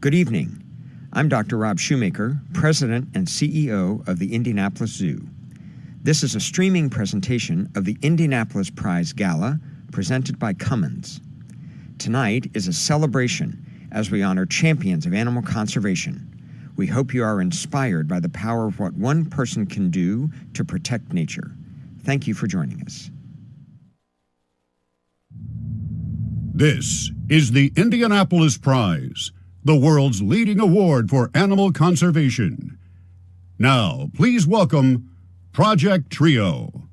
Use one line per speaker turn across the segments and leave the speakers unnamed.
Good evening. I'm Dr. Rob Shoemaker, President and CEO of the Indianapolis Zoo. This is a streaming presentation of the Indianapolis Prize Gala presented by Cummins. Tonight is a celebration as we honor champions of animal conservation. We hope you are inspired by the power of what one person can do to protect nature. Thank you for joining us.
This is the Indianapolis Prize, the world's leading award for animal conservation. Now, please welcome Project Trio.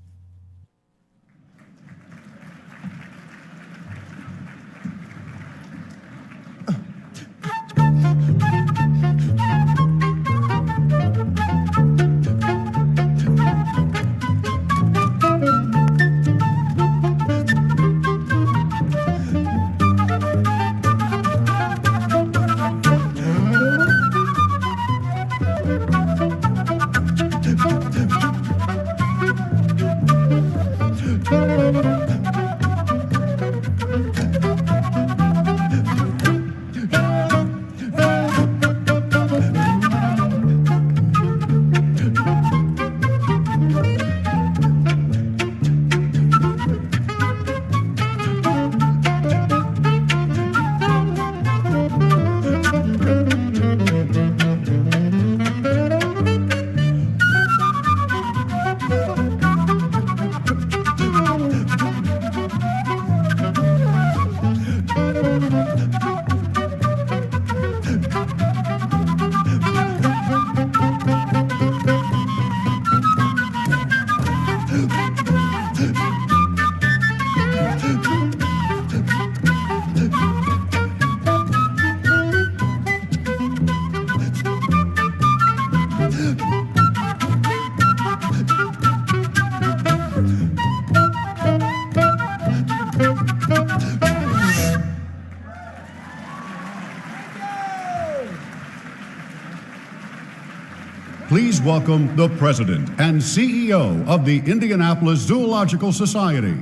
Please welcome the President and CEO of the Indianapolis Zoological Society,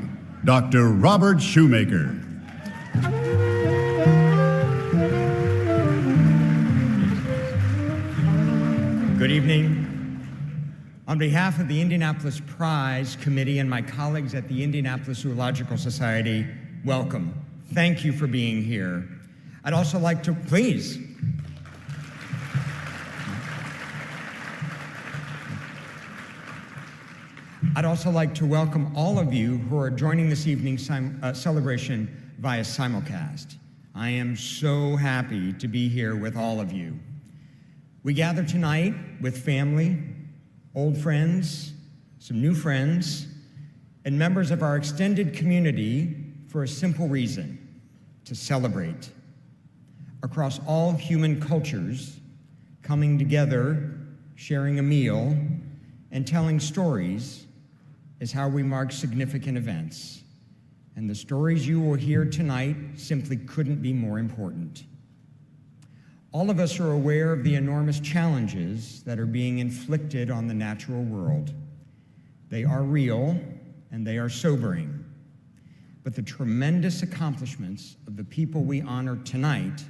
Dr. Robert Shoemaker.
Good evening. On behalf of the Indianapolis Prize Committee and my colleagues at the Indianapolis Zoological Society, welcome. Thank you for being here. I'd also like to, please. I'd also like to welcome all of you who are joining this evening's celebration via simulcast. I am so happy to be here with all of you. We gather tonight with family, old friends, some new friends, and members of our extended community for a simple reason: to celebrate. Across all human cultures, coming together, sharing a meal, and telling stories is how we mark significant events. And the stories you will hear tonight simply couldn't be more important. All of us are aware of the enormous challenges that are being inflicted on the natural world. They are real and they are sobering. But the tremendous accomplishments of the people we honor tonight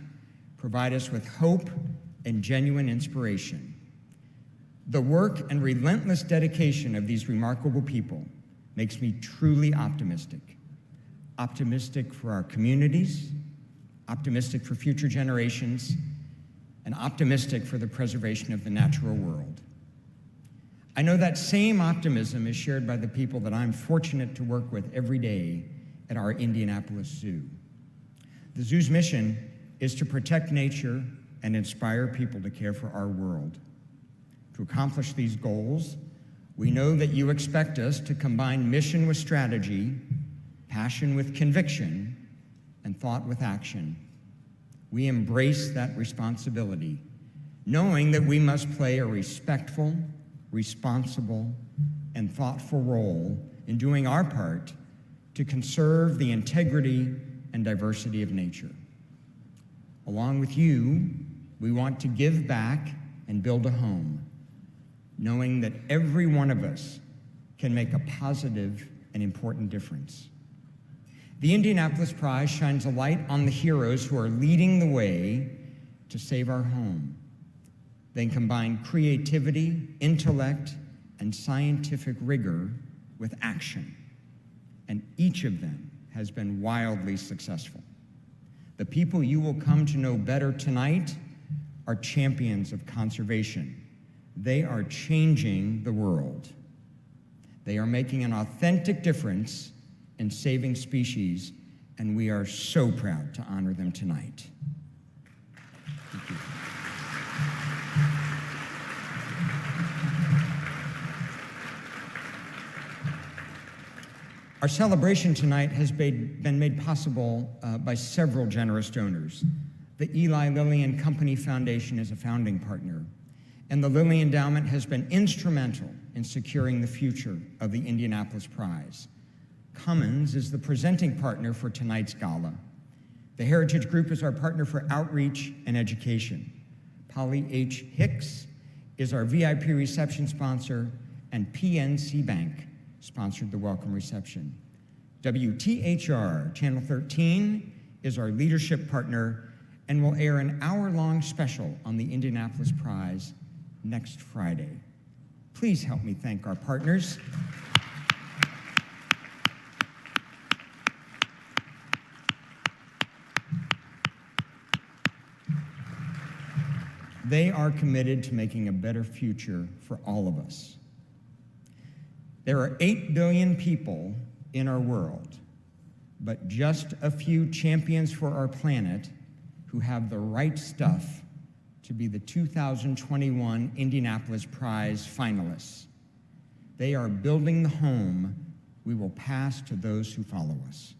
provide us with hope and genuine inspiration. The work and relentless dedication of these remarkable people makes me truly optimistic. Optimistic for our communities, optimistic for future generations, and optimistic for the preservation of the natural world. I know that same optimism is shared by the people that I'm fortunate to work with every day at our Indianapolis Zoo. The zoo's mission is to protect nature and inspire people to care for our world. To accomplish these goals, we know that you expect us to combine mission with strategy, passion with conviction, and thought with action. We embrace that responsibility, knowing that we must play a respectful, responsible, and thoughtful role in doing our part to conserve the integrity and diversity of nature. Along with you, we want to give back and build a home, knowing that every one of us can make a positive and important difference. The Indianapolis Prize shines a light on the heroes who are leading the way to save our home. They combine creativity, intellect, and scientific rigor with action, and each of them has been wildly successful. The people you will come to know better tonight are champions of conservation. They are changing the world. They are making an authentic difference in saving species, and we are so proud to honor them tonight. Thank you. Our celebration tonight has been made possible by several generous donors. The Eli Lilly and Company Foundation is a founding partner, and the Lilly Endowment has been instrumental in securing the future of the Indianapolis Prize. Cummins is the presenting partner for tonight's gala. The Heritage Group is our partner for outreach and education. Polly H. Hicks is our VIP reception sponsor, and PNC Bank sponsored the welcome reception. WTHR Channel 13 is our leadership partner and will air an hour-long special on the Indianapolis Prize next Friday. Please help me thank our partners. They are committed to making a better future for all of us. There are 8 billion people in our world, but just a few champions for our planet who have the right stuff to be the 2021 Indianapolis Prize finalists. They are building the home we will pass to those who follow us.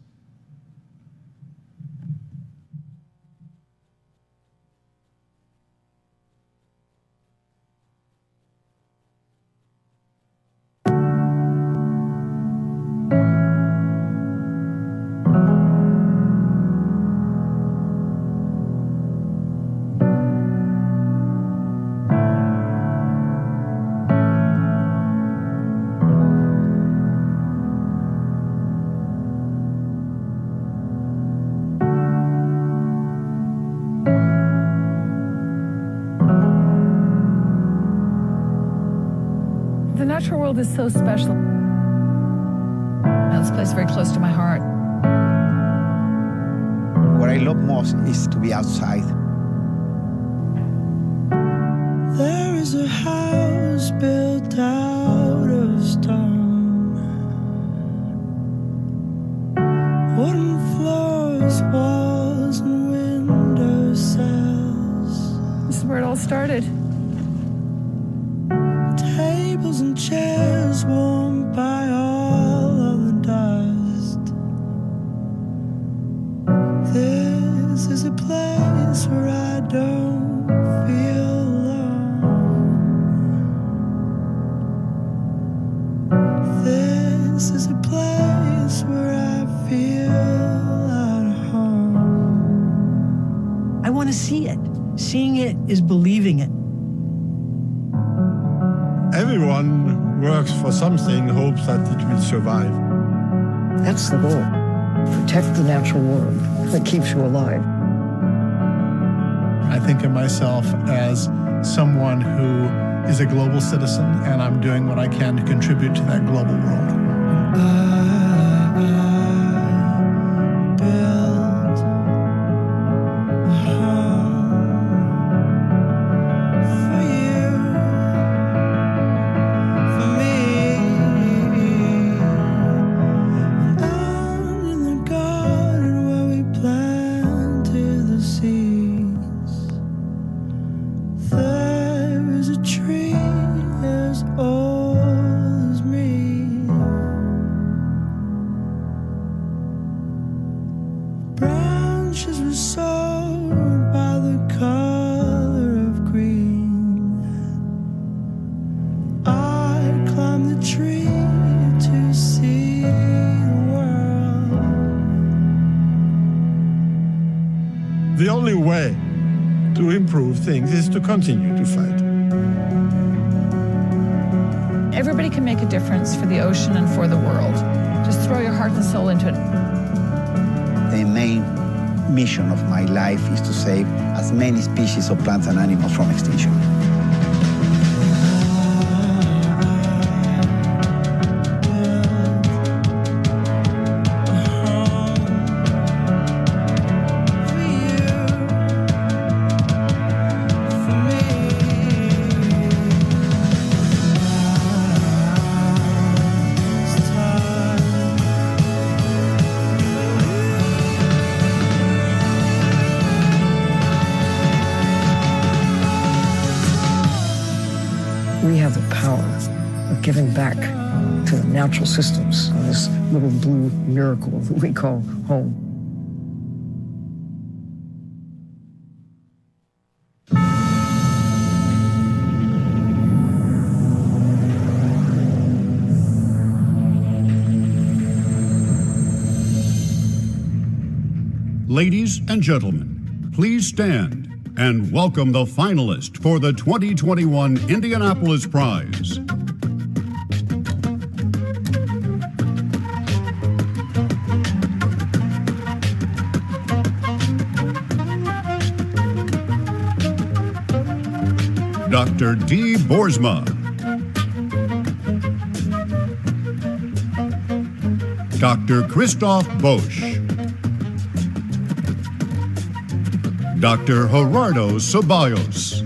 The natural world is so special. This place is very close to my heart.
What I love most is to be outside.
There is a house built out of stone, wooden floors, walls, and window sills.
This is where it all started.
Tables and chairs warmed by all of the dust. This is a place where I don't feel alone. This is a place where I feel at home.
I want to see it. Seeing it is believing it.
Everyone works for something, hopes that it will survive.
That's the goal. Protect the natural world that keeps you alive.
I think of myself as someone who is a global citizen, and I'm doing what I can to contribute to that global world.
Branches were sold by the color of green. I climbed the tree to see the world.
The only way to improve things is to continue to fight.
Everybody can make a difference for the ocean and for the world. Just throw your heart and soul into it.
The main mission of my life is to save as many species of plants and animals from extinction.
We have the power of giving back to the natural systems on this little blue miracle that we call home.
Ladies and gentlemen, please stand and welcome the finalist for the 2021 Indianapolis Prize. Dr. D. Boersma, Dr. Christoph Bosch, Dr. Gerardo Ceballos,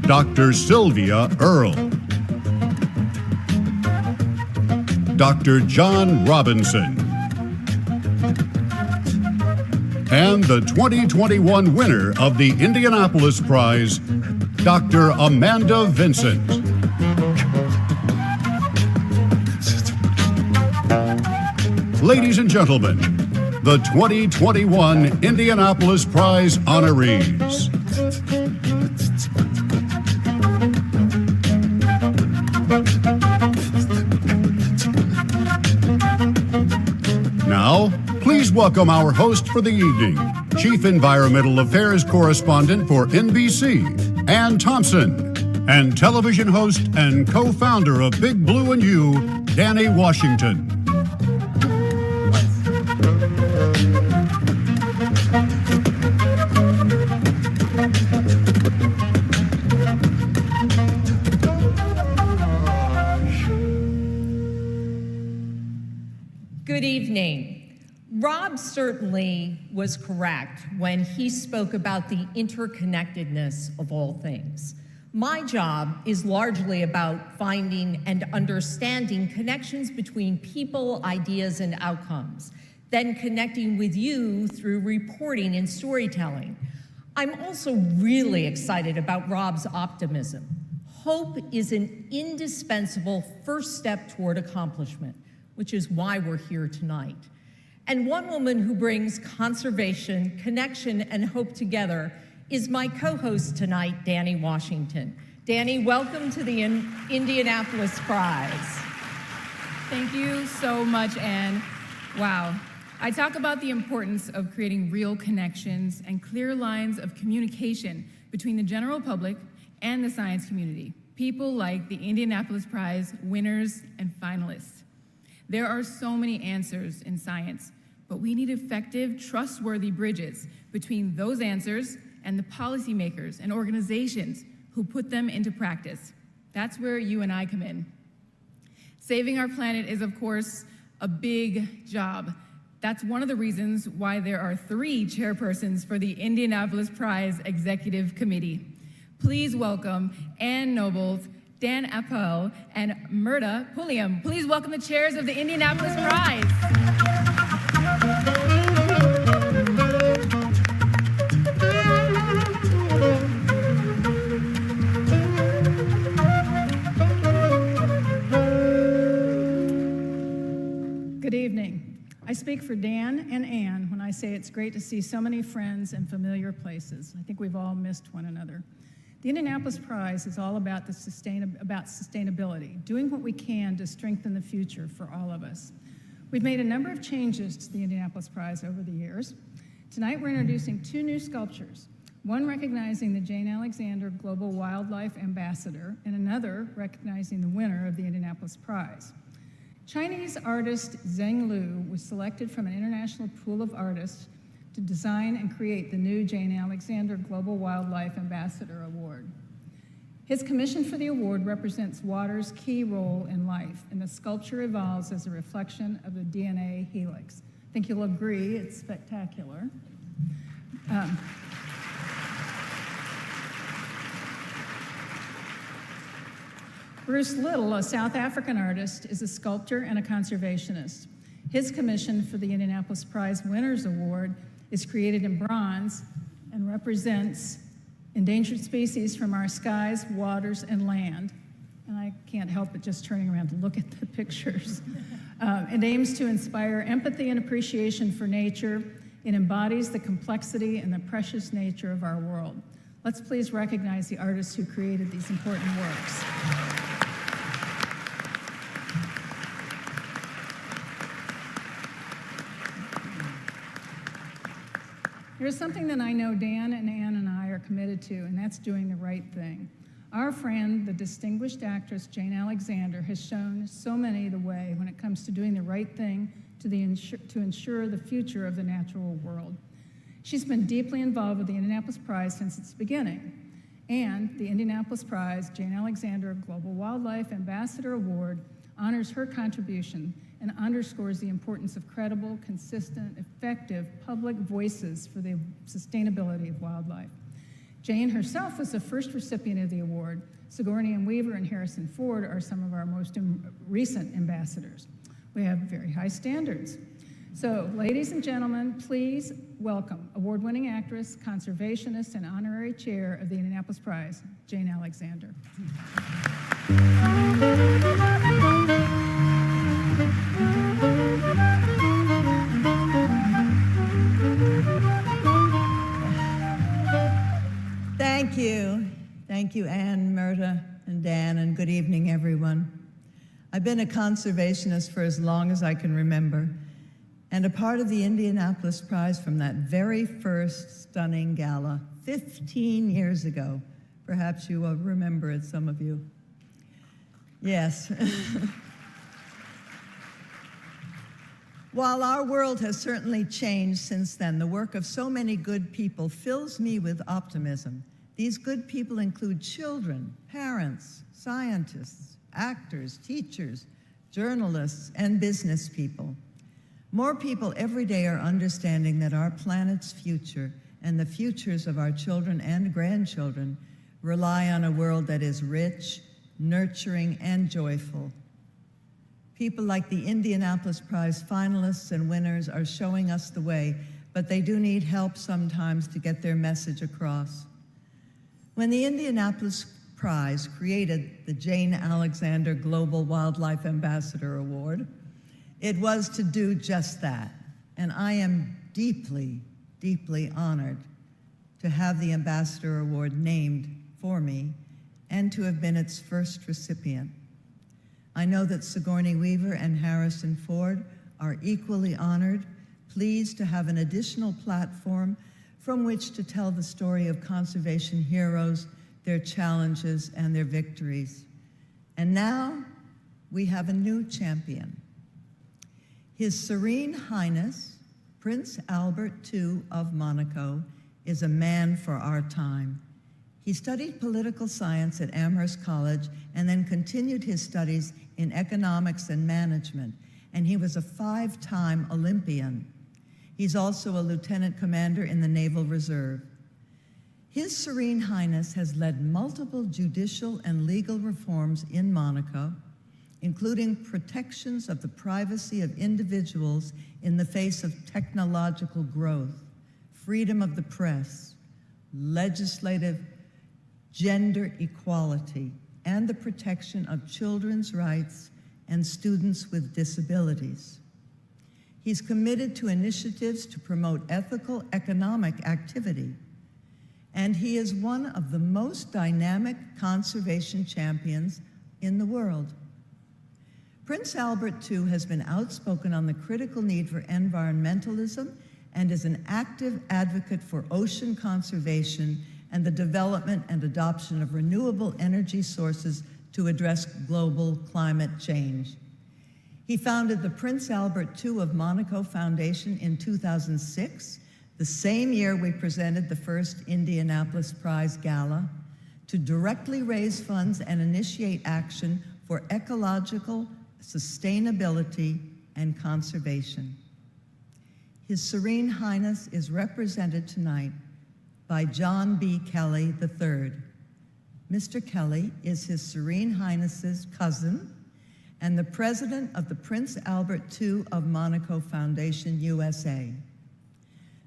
Dr. Sylvia Earle, Dr. John Robinson, and the 2021 winner of the Indianapolis Prize, Dr. Amanda Vincent. Ladies and gentlemen, the 2021 Indianapolis Prize honorees. Now, please welcome our host for the evening, Chief Environmental Affairs Correspondent for NBC, Ann Thompson, and television host and co-founder of Big Blue and You, Danny Washington.
Good evening. Rob certainly was correct when he spoke about the interconnectedness of all things. My job is largely about finding and understanding connections between people, ideas, and outcomes, then connecting with you through reporting and storytelling. I'm also really excited about Rob's optimism. Hope is an indispensable first step toward accomplishment, which is why we're here tonight. And one woman who brings conservation, connection, and hope together is my co-host tonight, Danny Washington. Danny, welcome to the Indianapolis Prize.
Thank you so much, Anne. Wow. I talk about the importance of creating real connections and clear lines of communication between the general public and the science community, people like the Indianapolis Prize winners and finalists. There are so many answers in science, but we need effective, trustworthy bridges between those answers and the policymakers and organizations who put them into practice. That's where you and I come in. Saving our planet is, of course, a big job. That's one of the reasons why there are 3 chairpersons for the Indianapolis Prize Executive Committee. Please welcome Ann Nobles, Dan Appel, and Myrta Pulliam. Please welcome the chairs of the Indianapolis Prize.
Good evening. I speak for Dan and Ann when I say it's great to see so many friends and familiar places. I think we've all missed one another. The Indianapolis Prize is all about sustainability, doing what we can to strengthen the future for all of us. We've made a number of changes to the Indianapolis Prize over the years. Tonight we're introducing 2 new sculptures, one recognizing the Jane Alexander Global Wildlife Ambassador and another recognizing the winner of the Indianapolis Prize. Chinese artist Zheng Liu was selected from an international pool of artists to design and create the new Jane Alexander Global Wildlife Ambassador Award. His commission for the award represents water's key role in life, and the sculpture evolves as a reflection of the DNA helix. I think you'll agree it's spectacular. Bruce Little, a South African artist, is a sculptor and a conservationist. His commission for the Indianapolis Prize Winners Award is created in bronze and represents endangered species from our skies, waters, and land. And I can't help but just turning around to look at the pictures. It aims to inspire empathy and appreciation for nature. It embodies the complexity and the precious nature of our world. Let's please recognize the artists who created these important works. There's something that I know Dan and Ann and I are committed to, and that's doing the right thing. Our friend, the distinguished actress Jane Alexander, has shown so many the way when it comes to doing the right thing to ensure the future of the natural world. She's been deeply involved with the Indianapolis Prize since its beginning. And the Indianapolis Prize Jane Alexander Global Wildlife Ambassador Award honors her contribution and underscores the importance of credible, consistent, effective public voices for the sustainability of wildlife. Jane herself was the first recipient of the award. Sigourney and Weaver and Harrison Ford are some of our most recent ambassadors. We have very high standards. So, ladies and gentlemen, please welcome award-winning actress, conservationist, and honorary chair of the Indianapolis Prize, Jane Alexander.
Thank you. Thank you, Ann, Myrta, and Dan, and good evening, everyone. I've been a conservationist for as long as I can remember, and a part of the Indianapolis Prize from that very first stunning gala 15 years ago. Perhaps you will remember it, some of you. Yes. While our world has certainly changed since then, the work of so many good people fills me with optimism. These good people include children, parents, scientists, actors, teachers, journalists, and business people. More people every day are understanding that our planet's future and the futures of our children and grandchildren rely on a world that is rich, nurturing, and joyful. People like the Indianapolis Prize finalists and winners are showing us the way, but they do need help sometimes to get their message across. When the Indianapolis Prize created the Jane Alexander Global Wildlife Ambassador Award, it was to do just that. And I am deeply, deeply honored to have the Ambassador Award named for me and to have been its first recipient. I know that Sigourney Weaver and Harrison Ford are equally honored, pleased to have an additional platform from which to tell the story of conservation heroes, their challenges, and their victories. And now we have a new champion. His Serene Highness, Prince Albert II of Monaco, is a man for our time. He studied political science at Amherst College and then continued his studies in economics and management, and he was a 5-time Olympian. He's also a lieutenant commander in the Naval Reserve. His Serene Highness has led multiple judicial and legal reforms in Monaco, including protections of the privacy of individuals in the face of technological growth, freedom of the press, legislative gender equality, and the protection of children's rights and students with disabilities. He's committed to initiatives to promote ethical economic activity, and he is one of the most dynamic conservation champions in the world. Prince Albert II has been outspoken on the critical need for environmentalism and is an active advocate for ocean conservation and the development and adoption of renewable energy sources to address global climate change. He founded the Prince Albert II of Monaco Foundation in 2006, the same year we presented the first Indianapolis Prize Gala, to directly raise funds and initiate action for ecological sustainability and conservation. His Serene Highness is represented tonight by John B. Kelly III. Mr. Kelly is His Serene Highness's cousin and the president of the Prince Albert II of Monaco Foundation, USA.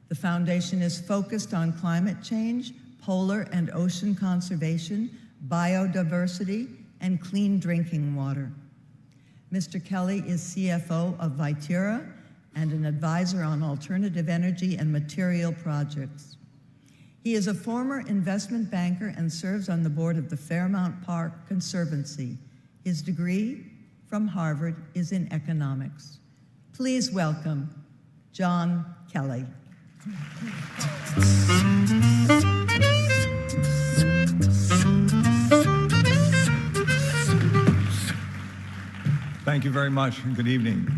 The foundation is focused on climate change, polar and ocean conservation, biodiversity, and clean drinking water. Mr. Kelly is CFO of Vitera and an advisor on alternative energy and material projects. He is a former investment banker and serves on the board of the Fairmount Park Conservancy. His degree from Harvard is in economics. Please welcome John Kelly.
Thank you very much, and good evening.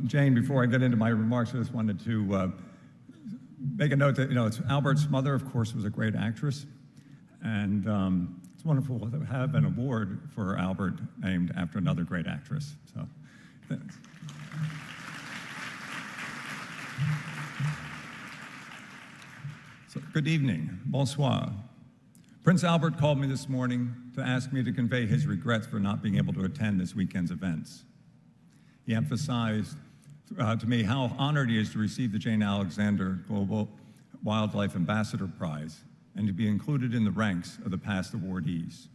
Jane, before I get into my remarks, I just wanted to make a note that, it's Albert's mother, of course, was a great actress, and it's wonderful to have an award for Albert named after another great actress. So, thanks. So, good evening, bonsoir. Prince Albert called me this morning to ask me to convey his regrets for not being able to attend this weekend's events. He emphasized to me how honored he is to receive the Jane Alexander Global Wildlife Ambassador Prize and to be included in the ranks of the past awardees.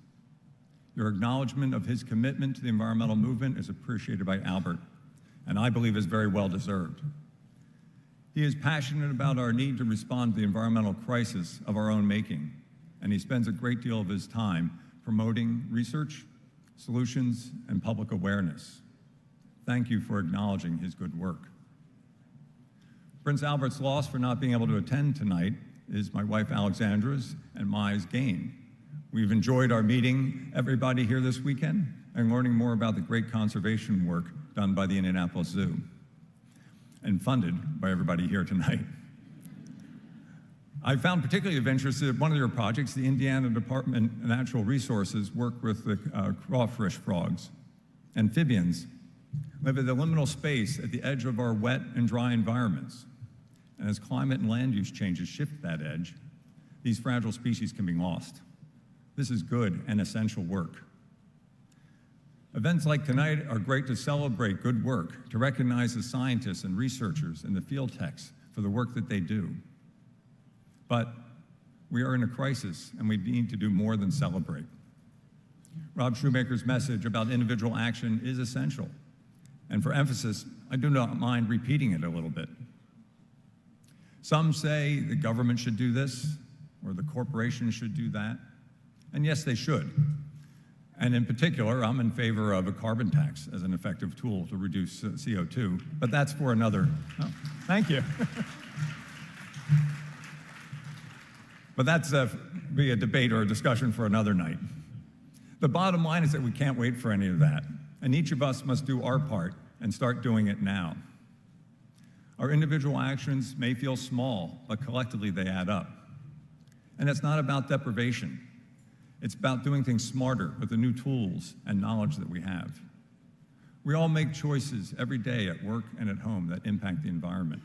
Your acknowledgement of his commitment to the environmental movement is appreciated by Albert, and I believe is very well deserved. He is passionate about our need to respond to the environmental crisis of our own making, and he spends a great deal of his time promoting research, solutions, and public awareness. Thank you for acknowledging his good work. Prince Albert's loss for not being able to attend tonight is my wife Alexandra's and my gain. We've enjoyed our meeting everybody here this weekend and learning more about the great conservation work done by the Indianapolis Zoo and funded by everybody here tonight. I found particularly of interest that one of your projects, the Indiana Department of Natural Resources, worked with the crawfish frogs. Amphibians live at the liminal space at the edge of our wet and dry environments. And as climate and land use changes shift that edge, these fragile species can be lost. This is good and essential work. Events like tonight are great to celebrate good work, to recognize the scientists and researchers and the field techs for the work that they do. But we are in a crisis, and we need to do more than celebrate. Rob Shoemaker's message about individual action is essential. And for emphasis, I do not mind repeating it a little bit. Some say the government should do this, or the corporation should do that. And yes, they should. And in particular, I'm in favor of a carbon tax as an effective tool to reduce CO2, but that's for another, thank you. But that's be a debate or a discussion for another night. The bottom line is that we can't wait for any of that, and each of us must do our part and start doing it now. Our individual actions may feel small, but collectively they add up. And it's not about deprivation. It's about doing things smarter with the new tools and knowledge that we have. We all make choices every day at work and at home that impact the environment,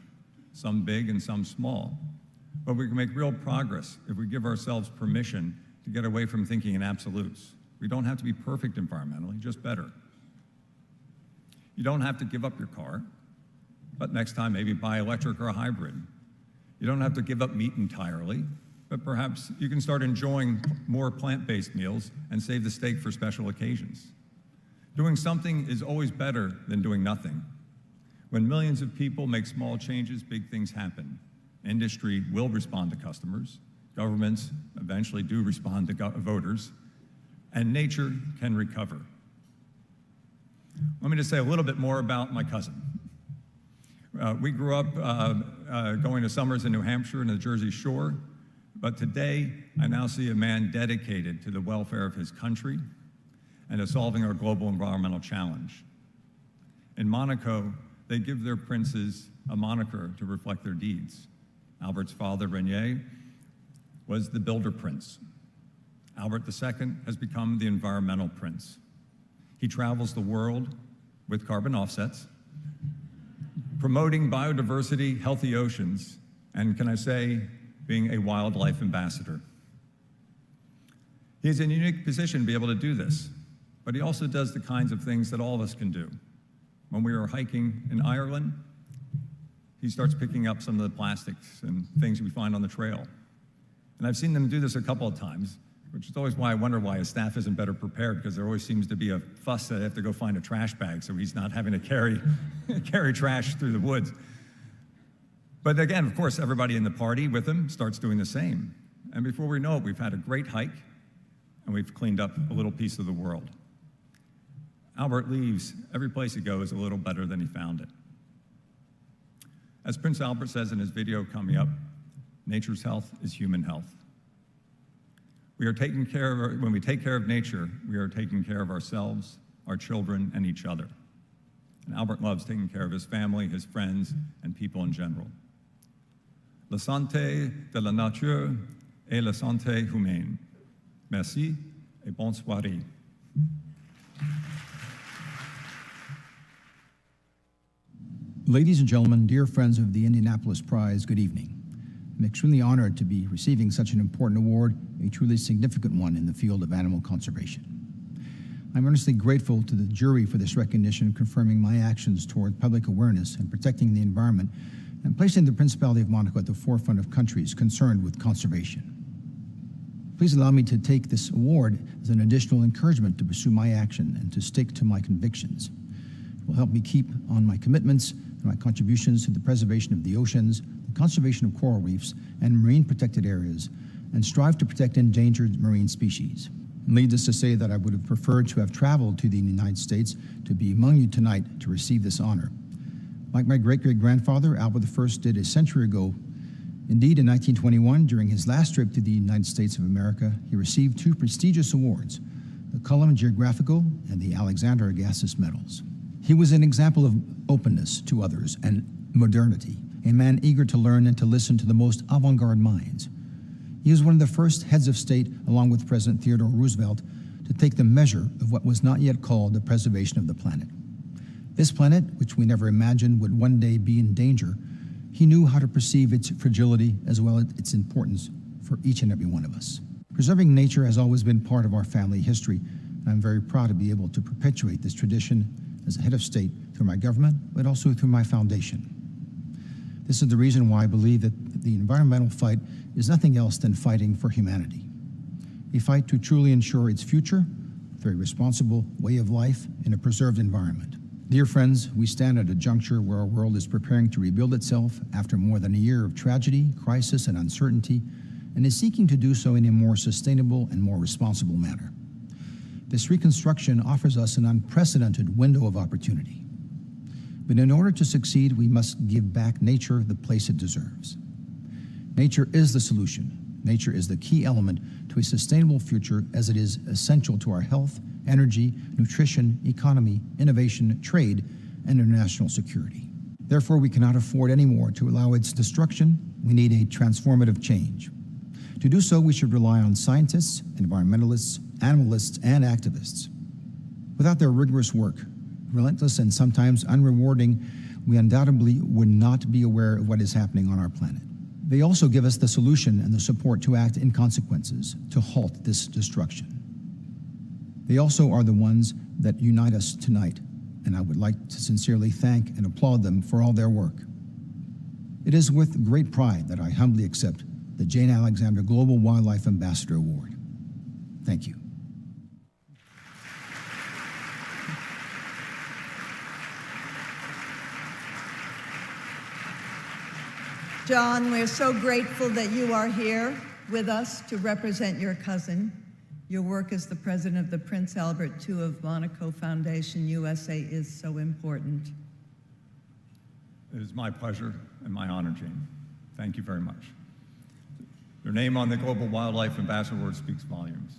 some big and some small. But we can make real progress if we give ourselves permission to get away from thinking in absolutes. We don't have to be perfect environmentally, just better. You don't have to give up your car, but next time maybe buy electric or a hybrid. You don't have to give up meat entirely, but perhaps you can start enjoying more plant-based meals and save the steak for special occasions. Doing something is always better than doing nothing. When millions of people make small changes, big things happen. Industry will respond to customers, governments eventually do respond to voters, and nature can recover. Let me just say a little bit more about my cousin. We grew up going to summers in New Hampshire and the Jersey Shore, but today I now see a man dedicated to the welfare of his country and to solving our global environmental challenge. In Monaco, they give their princes a moniker to reflect their deeds. Albert's father, Renier, was the builder prince. Albert II has become the environmental prince. He travels the world with carbon offsets, promoting biodiversity, healthy oceans, and can I say, being a wildlife ambassador. He's in a unique position to be able to do this, but he also does the kinds of things that all of us can do. When we were hiking in Ireland, he starts picking up some of the plastics and things we find on the trail. And I've seen them do this a couple of times, which is always why I wonder why his staff isn't better prepared, because there always seems to be a fuss that they have to go find a trash bag so he's not having to carry trash through the woods. But again, of course, everybody in the party with him starts doing the same. And before we know it, we've had a great hike, and we've cleaned up a little piece of the world. Albert leaves every place he goes a little better than he found it. As Prince Albert says in his video coming up, nature's health is human health. We are taking care of, when we take care of nature, we are taking care of ourselves, our children, and each other. And Albert loves taking care of his family, his friends, and people in general. La santé de la nature et la santé humaine. Merci et bonne soirée.
Ladies and gentlemen, dear friends of the Indianapolis Prize, good evening. I'm extremely honored to be receiving such an important award, a truly significant one in the field of animal conservation. I'm earnestly grateful to the jury for this recognition, confirming my actions toward public awareness and protecting the environment, and placing the Principality of Monaco at the forefront of countries concerned with conservation. Please allow me to take this award as an additional encouragement to pursue my action and to stick to my convictions. It will help me keep on my commitments and my contributions to the preservation of the oceans, the conservation of coral reefs and marine protected areas, and strive to protect endangered marine species. It leads us to say that I would have preferred to have traveled to the United States to be among you tonight to receive this honor. Like my great-great-grandfather, Albert I did a century ago. Indeed, in 1921, during his last trip to the United States of America, he received two prestigious awards, the Cullum Geographical and the Alexander Agassiz Medals. He was an example of openness to others and modernity, a man eager to learn and to listen to the most avant-garde minds. He was one of the first heads of state, along with President Theodore Roosevelt, to take the measure of what was not yet called the preservation of the planet. This planet, which we never imagined would one day be in danger, he knew how to perceive its fragility as well as its importance for each and every one of us. Preserving nature has always been part of our family history, and I'm very proud to be able to perpetuate this tradition as a head of state through my government, but also through my foundation. This is the reason why I believe that the environmental fight is nothing else than fighting for humanity. A fight to truly ensure its future through a responsible way of life in a preserved environment. Dear friends, we stand at a juncture where our world is preparing to rebuild itself after more than a year of tragedy, crisis, and uncertainty, and is seeking to do so in a more sustainable and more responsible manner. This reconstruction offers us an unprecedented window of opportunity. But in order to succeed, we must give back nature the place it deserves. Nature is the solution. Nature is the key element to a sustainable future, as it is essential to our health, energy, nutrition, economy, innovation, trade, and international security. Therefore, we cannot afford anymore to allow its destruction. We need a transformative change. To do so, we should rely on scientists, environmentalists, animalists, and activists. Without their rigorous work, relentless and sometimes unrewarding, we undoubtedly would not be aware of what is happening on our planet. They also give us the solution and the support to act in consequences to halt this destruction. They also are the ones that unite us tonight, and I would like to sincerely thank and applaud them for all their work. It is with great pride that I humbly accept the Jane Alexander Global Wildlife Ambassador Award. Thank you.
John, we're so grateful that you are here with us to represent your cousin. Your work as the president of the Prince Albert II of Monaco Foundation USA is so important.
It is my pleasure and my honor, Jane. Thank you very much. Your name on the Global Wildlife Ambassador Award speaks volumes.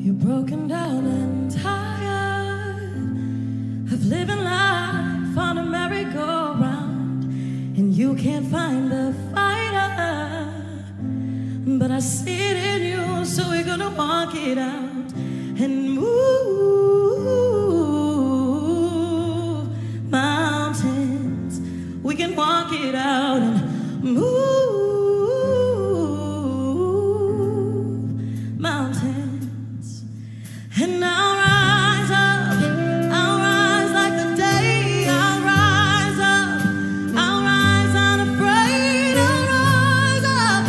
You're broken down and tired of living life on a merry-go-round, and you can't find a fighter, but I see it in you, so we're gonna walk it out and move mountains. We can walk it out and move mountains. And I'll rise up, I'll rise like the day. I'll rise up, I'll rise unafraid. I'll rise up,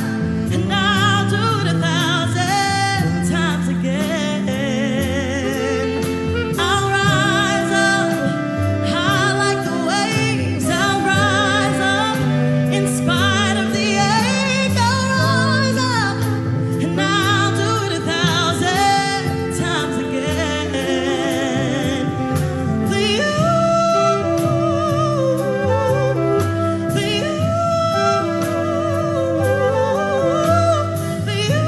and I'll do it 1,000 times again. I'll rise up, high like the waves. I'll rise up, in spite of the ache. I'll rise up, and I'll do it 1,000 times again. For you, for you, for you,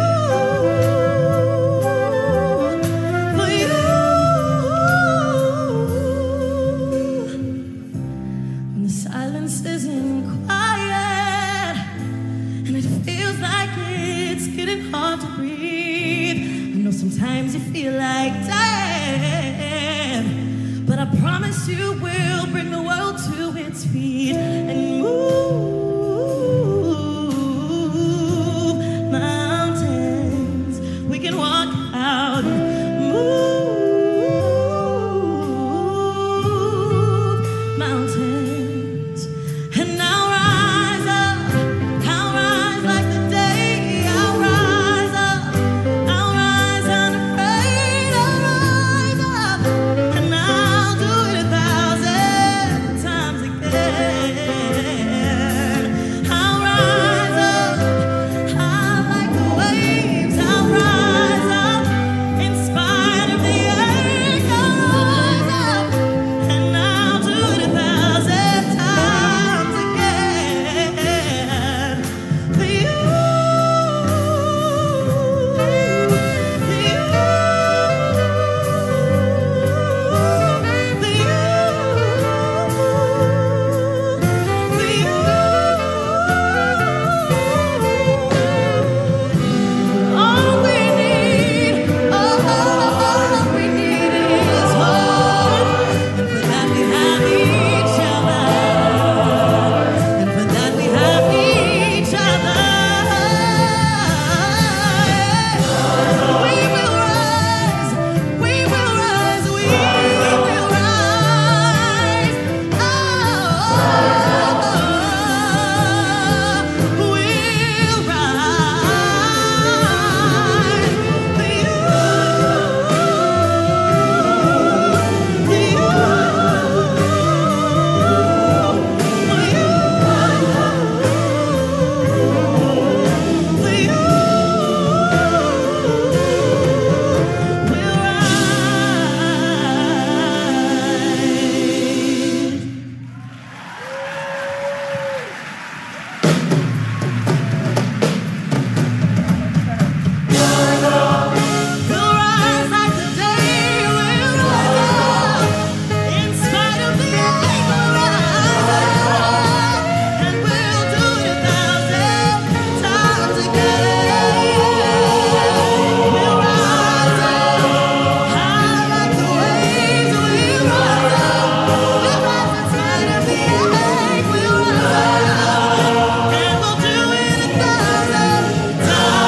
for you. When the silence isn't quiet and it feels like it's getting hard to breathe, I know sometimes you feel like dying, but I promise you will bring the world to its feet and move mountains. We can walk out and move mountains. And I'll rise up, I'll rise like the day. I'll rise up, I'll rise unafraid. I'll rise up, and I'll do it 1,000 times again. I'll rise up, high like the waves. I'll rise up, in spite of the ache. I'll rise up, and I'll do it 1,000 times again. For you, for you, all we need is hope, and for that we have each other, and for that we have each other. We will rise, we will rise, we will rise. Oh, we'll rise for you, we'll rise like the day. We'll rise up, in spite of the ache. We'll rise up, and we'll do it 1,000 times again. We'll rise up, high like the waves. We'll rise up, in spite of the ache. We'll rise up, and we'll do it 1,000 times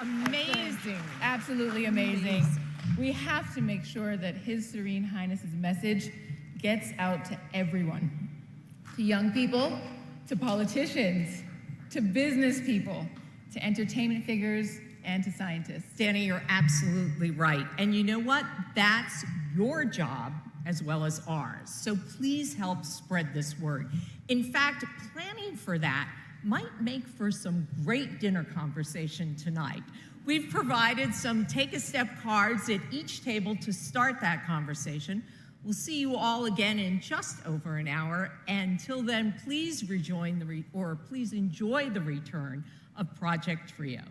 Amazing, absolutely amazing. We have to make sure that His Serene Highness's message gets out to everyone, to young people, to to politicians, to business people, to entertainment figures, and to scientists.
Danny, you're absolutely right. And you know what? That's your job as well as ours. So please help spread this word. In fact, planning for that might make for some great dinner conversation tonight. We've provided some take-a-step cards at each table to start that conversation. We'll see you all again in just over an hour. Until then, please please enjoy the return of Project Trio.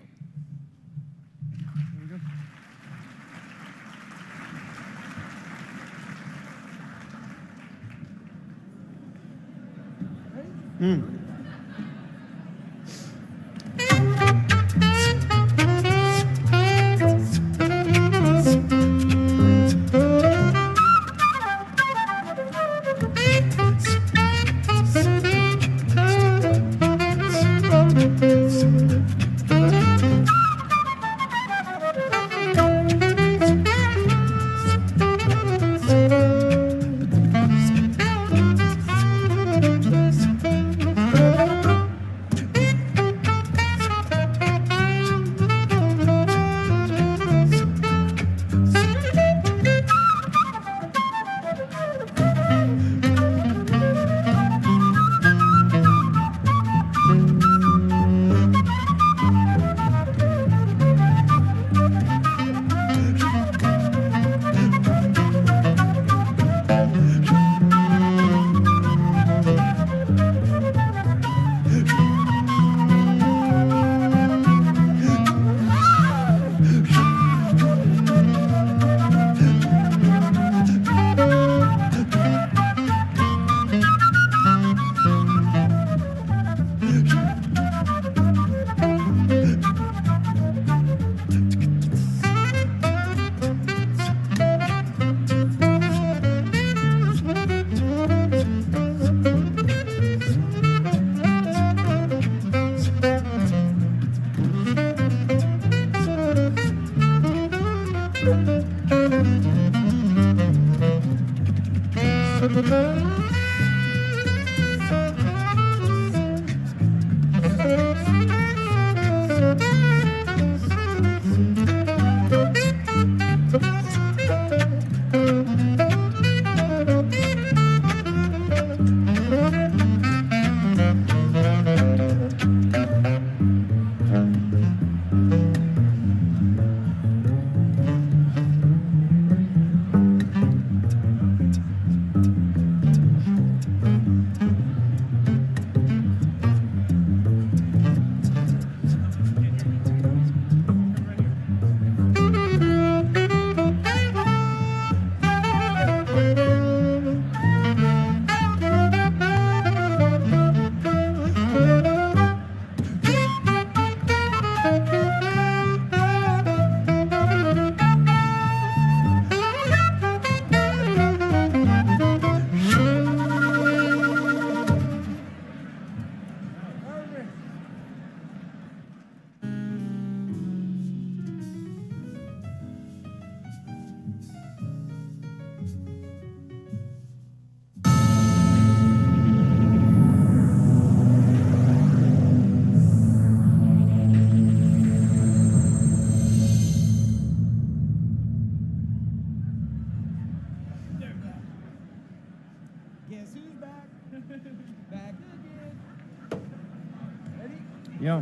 Yeah.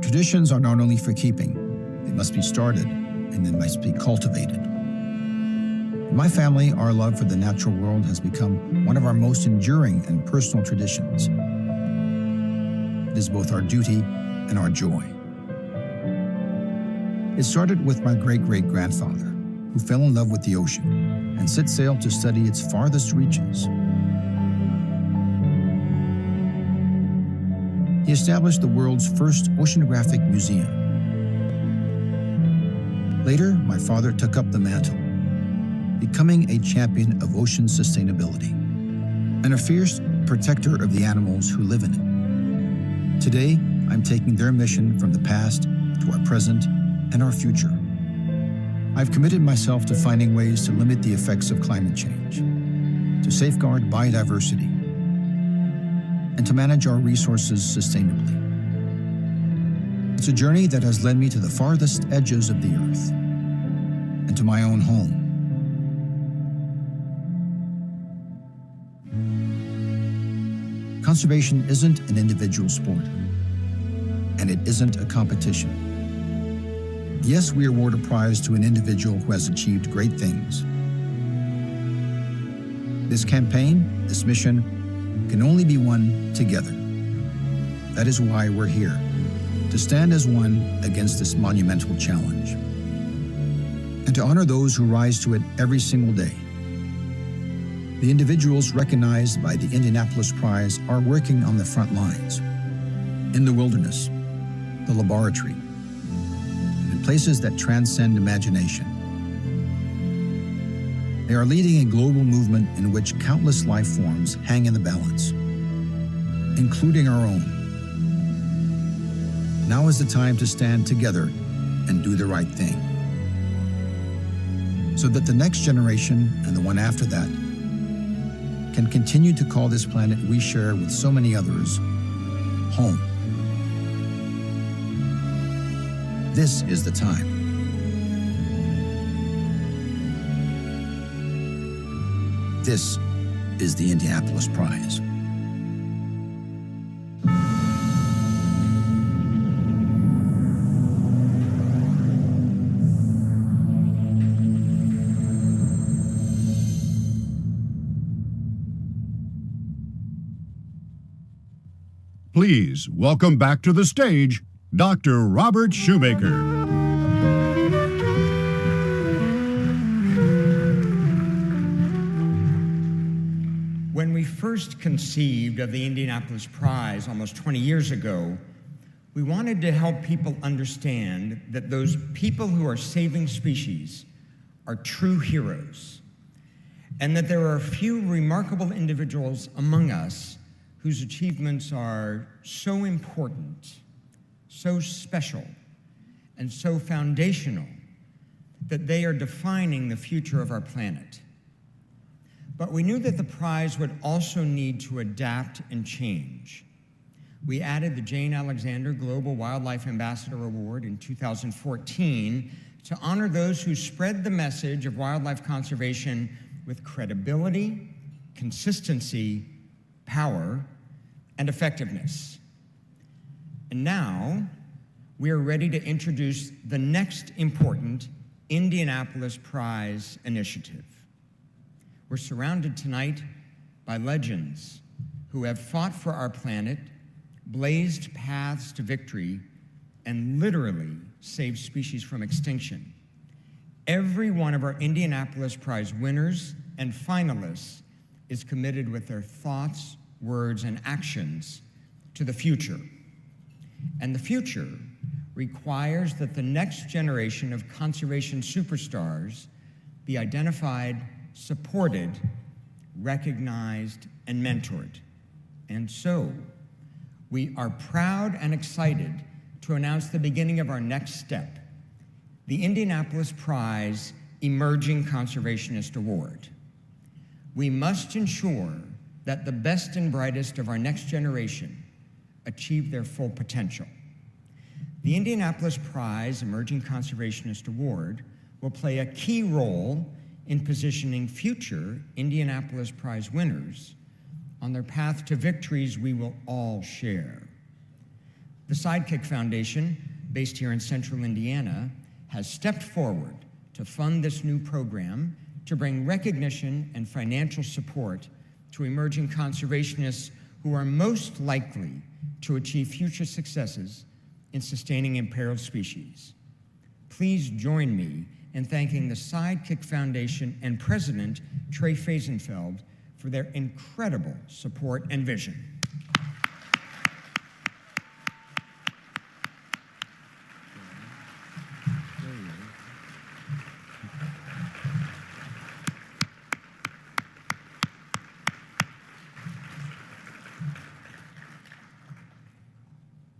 Traditions are not only for keeping, they must be started and they must be cultivated. In my family, our love for the natural world has become one of our most enduring and personal traditions. It is both our duty and our joy. It started with my great-great-grandfather, who fell in love with the ocean and set sail to study its farthest reaches. He established the world's first oceanographic museum. Later, my father took up the mantle, becoming a champion of ocean sustainability and a fierce protector of the animals who live in it. Today, I'm taking their mission from the past to our present and our future. I've committed myself to finding ways to limit the effects of climate change, to safeguard biodiversity, and to manage our resources sustainably. It's a journey that has led me to the farthest edges of the earth and to my own home. Conservation isn't an individual sport, and it isn't a competition. Yes, we award a prize to an individual who has achieved great things. This campaign, this mission, can only be won together. That is why we're here, to stand as one against this monumental challenge, and to honor those who rise to it every single day. The individuals recognized by the Indianapolis Prize are working on the front lines, in the wilderness, the laboratory, and in places that transcend imagination. They are leading a global movement in which countless life forms hang in the balance, including our own. Now is the time to stand together and do the right thing, so that the next generation and the one after that can continue to call this planet we share with so many others home. This is the time. This is the Indianapolis Prize.
Please welcome back to the stage, Dr. Robert Shoemaker.
When we first conceived of the Indianapolis Prize almost 20 years ago, we wanted to help people understand that those people who are saving species are true heroes, and that there are a few remarkable individuals among us whose achievements are so important, so special, and so foundational that they are defining the future of our planet. But we knew that the prize would also need to adapt and change. We added the Jane Alexander Global Wildlife Ambassador Award in 2014 to honor those who spread the message of wildlife conservation with credibility, consistency, power, and effectiveness. And now, we are ready to introduce the next important Indianapolis Prize initiative. We're surrounded tonight by legends who have fought for our planet, blazed paths to victory, and literally saved species from extinction. Every one of our Indianapolis Prize winners and finalists is committed with their thoughts, words, and actions to the future. And the future requires that the next generation of conservation superstars be identified, supported, recognized, and mentored. And so, we are proud and excited to announce the beginning of our next step, the Indianapolis Prize Emerging Conservationist Award. We must ensure that the best and brightest of our next generation achieve their full potential. The Indianapolis Prize Emerging Conservationist Award will play a key role in positioning future Indianapolis Prize winners on their path to victories we will all share. the Sidekick Foundation, based here in central Indiana, has stepped forward to fund this new program to bring recognition and financial support to emerging conservationists who are most likely to achieve future successes in sustaining imperiled species. Please join me in thanking the Sidekick Foundation and President Trey Fazenfeld for their incredible support and vision.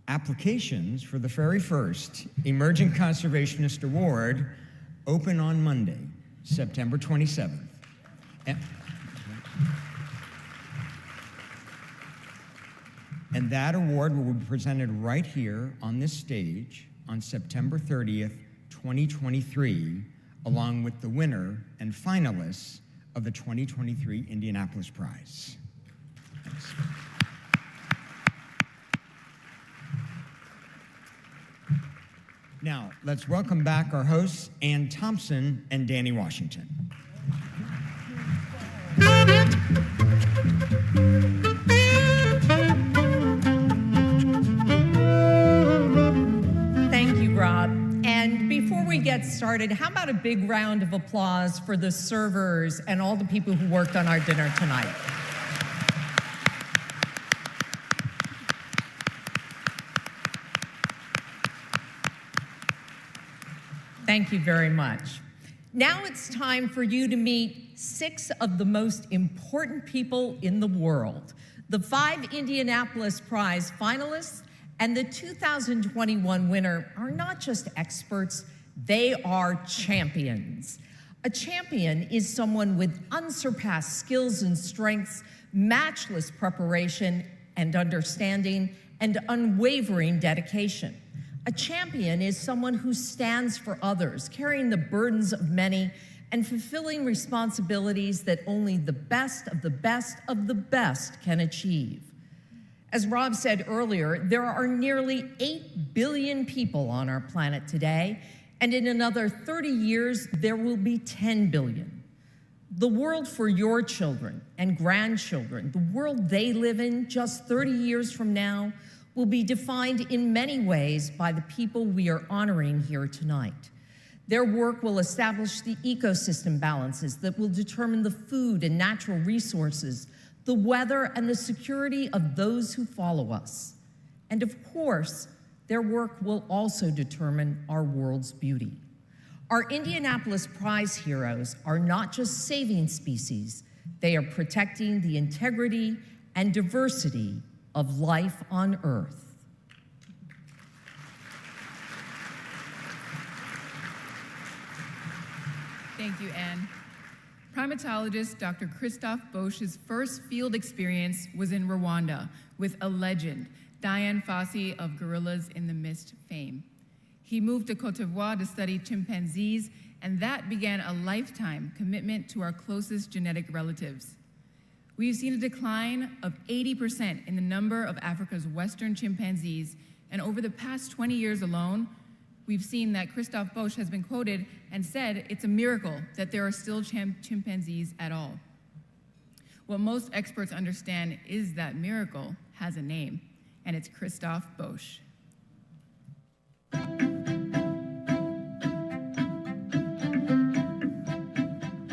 Applications for the very first Emerging Conservationist Award open on Monday, September 27th. And that award will be presented right here on this stage on September 30th, 2023, along with the winner and finalists of the 2023 Indianapolis Prize. Thanks. Now, let's welcome back our hosts, Ann Thompson and Danny Washington.
Thank you, Rob. And before we get started, how about a big round of applause for the servers and all the people who worked on our dinner tonight? Thank you very much. Now it's time for you to meet 6 of the most important people in the world, the 5 Indianapolis Prize finalists, and the 2021 winner are not just experts, they are champions. A champion is someone with unsurpassed skills and strengths, matchless preparation and understanding, and unwavering dedication. A champion is someone who stands for others, carrying the burdens of many and fulfilling responsibilities that only the best of the best of the best can achieve. As Rob said earlier, there are nearly 8 billion people on our planet today, and in another 30 years, there will be 10 billion. The world for your children and grandchildren, the world they live in just 30 years from now, will be defined in many ways by the people we are honoring here tonight. Their work will establish the ecosystem balances that will determine the food and natural resources, the weather, and the security of those who follow us. And of course, their work will also determine our world's beauty. Our Indianapolis Prize heroes are not just saving species, they are protecting the integrity and diversity of life on Earth.
Thank you, Anne. Primatologist Dr. Christophe Bosch's first field experience was in Rwanda with a legend, Diane Fossey of Gorillas in the Mist fame. He moved to Côte d'Ivoire to study chimpanzees, and that began a lifetime commitment to our closest genetic relatives. We've seen a decline of 80% in the number of Africa's western chimpanzees, and over the past 20 years alone, we've seen that Christophe Bosch has been quoted and said it's a miracle that there are still chimpanzees at all. What most experts understand is that miracle has a name, and it's Christophe Bosch.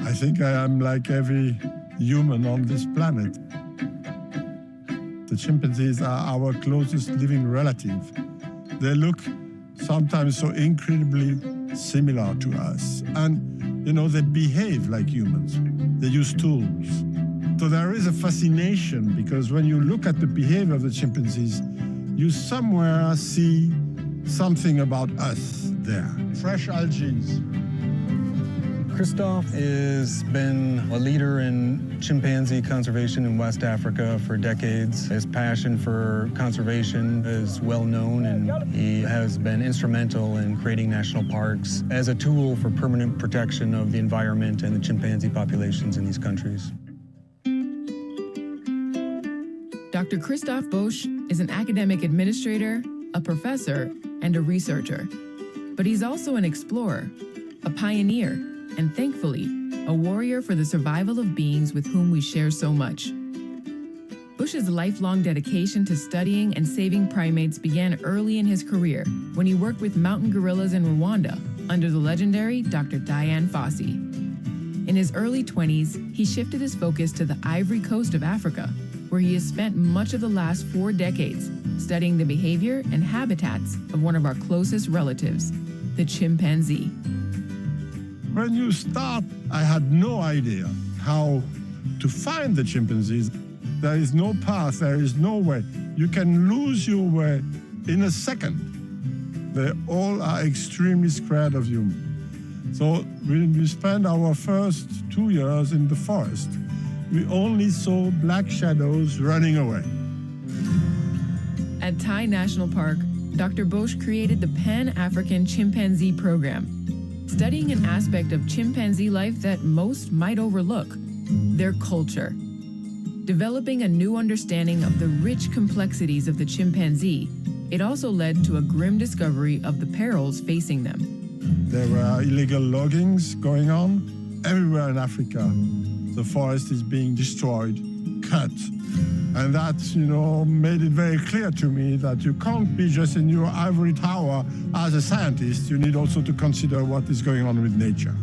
I think I am like every human on this planet. The chimpanzees are our closest living relative. They look sometimes so incredibly similar to us. And, you know, they behave like humans. They use tools. So there is a fascination because when you look at the behavior of the chimpanzees, you somewhere see something about us there. Fresh algae.
Christophe has been a leader in chimpanzee conservation in West Africa for decades. His passion for conservation is well known, and he has been instrumental in creating national parks as a tool for permanent protection of the environment and the chimpanzee populations in these countries.
Dr. Christophe Bosch is an academic administrator, a professor, and a researcher. But he's also an explorer, a pioneer, and thankfully, a warrior for the survival of beings with whom we share so much. Bush's lifelong dedication to studying and saving primates began early in his career when he worked with mountain gorillas in Rwanda under the legendary Dr. Dian Fossey. In his early 20s, he shifted his focus to the Ivory Coast of Africa, where he has spent much of the last 4 decades studying the behavior and habitats of one of our closest relatives, the chimpanzee.
When you start, I had no idea how to find the chimpanzees. There is no path, there is no way. You can lose your way in a second. They all are extremely scared of you. So when we spent our first 2 years in the forest, we only saw black shadows running away.
At Tai National Park, Dr. Bosch created the Pan-African Chimpanzee Program, studying an aspect of chimpanzee life that most might overlook, their culture. Developing a new understanding of the rich complexities of the chimpanzee, it also led to a grim discovery of the perils facing them.
There were illegal loggings going on everywhere in Africa. The forest is being destroyed, cut. And that, made it very clear to me that you can't be just in your ivory tower as a scientist. You need also to consider what is going on with nature.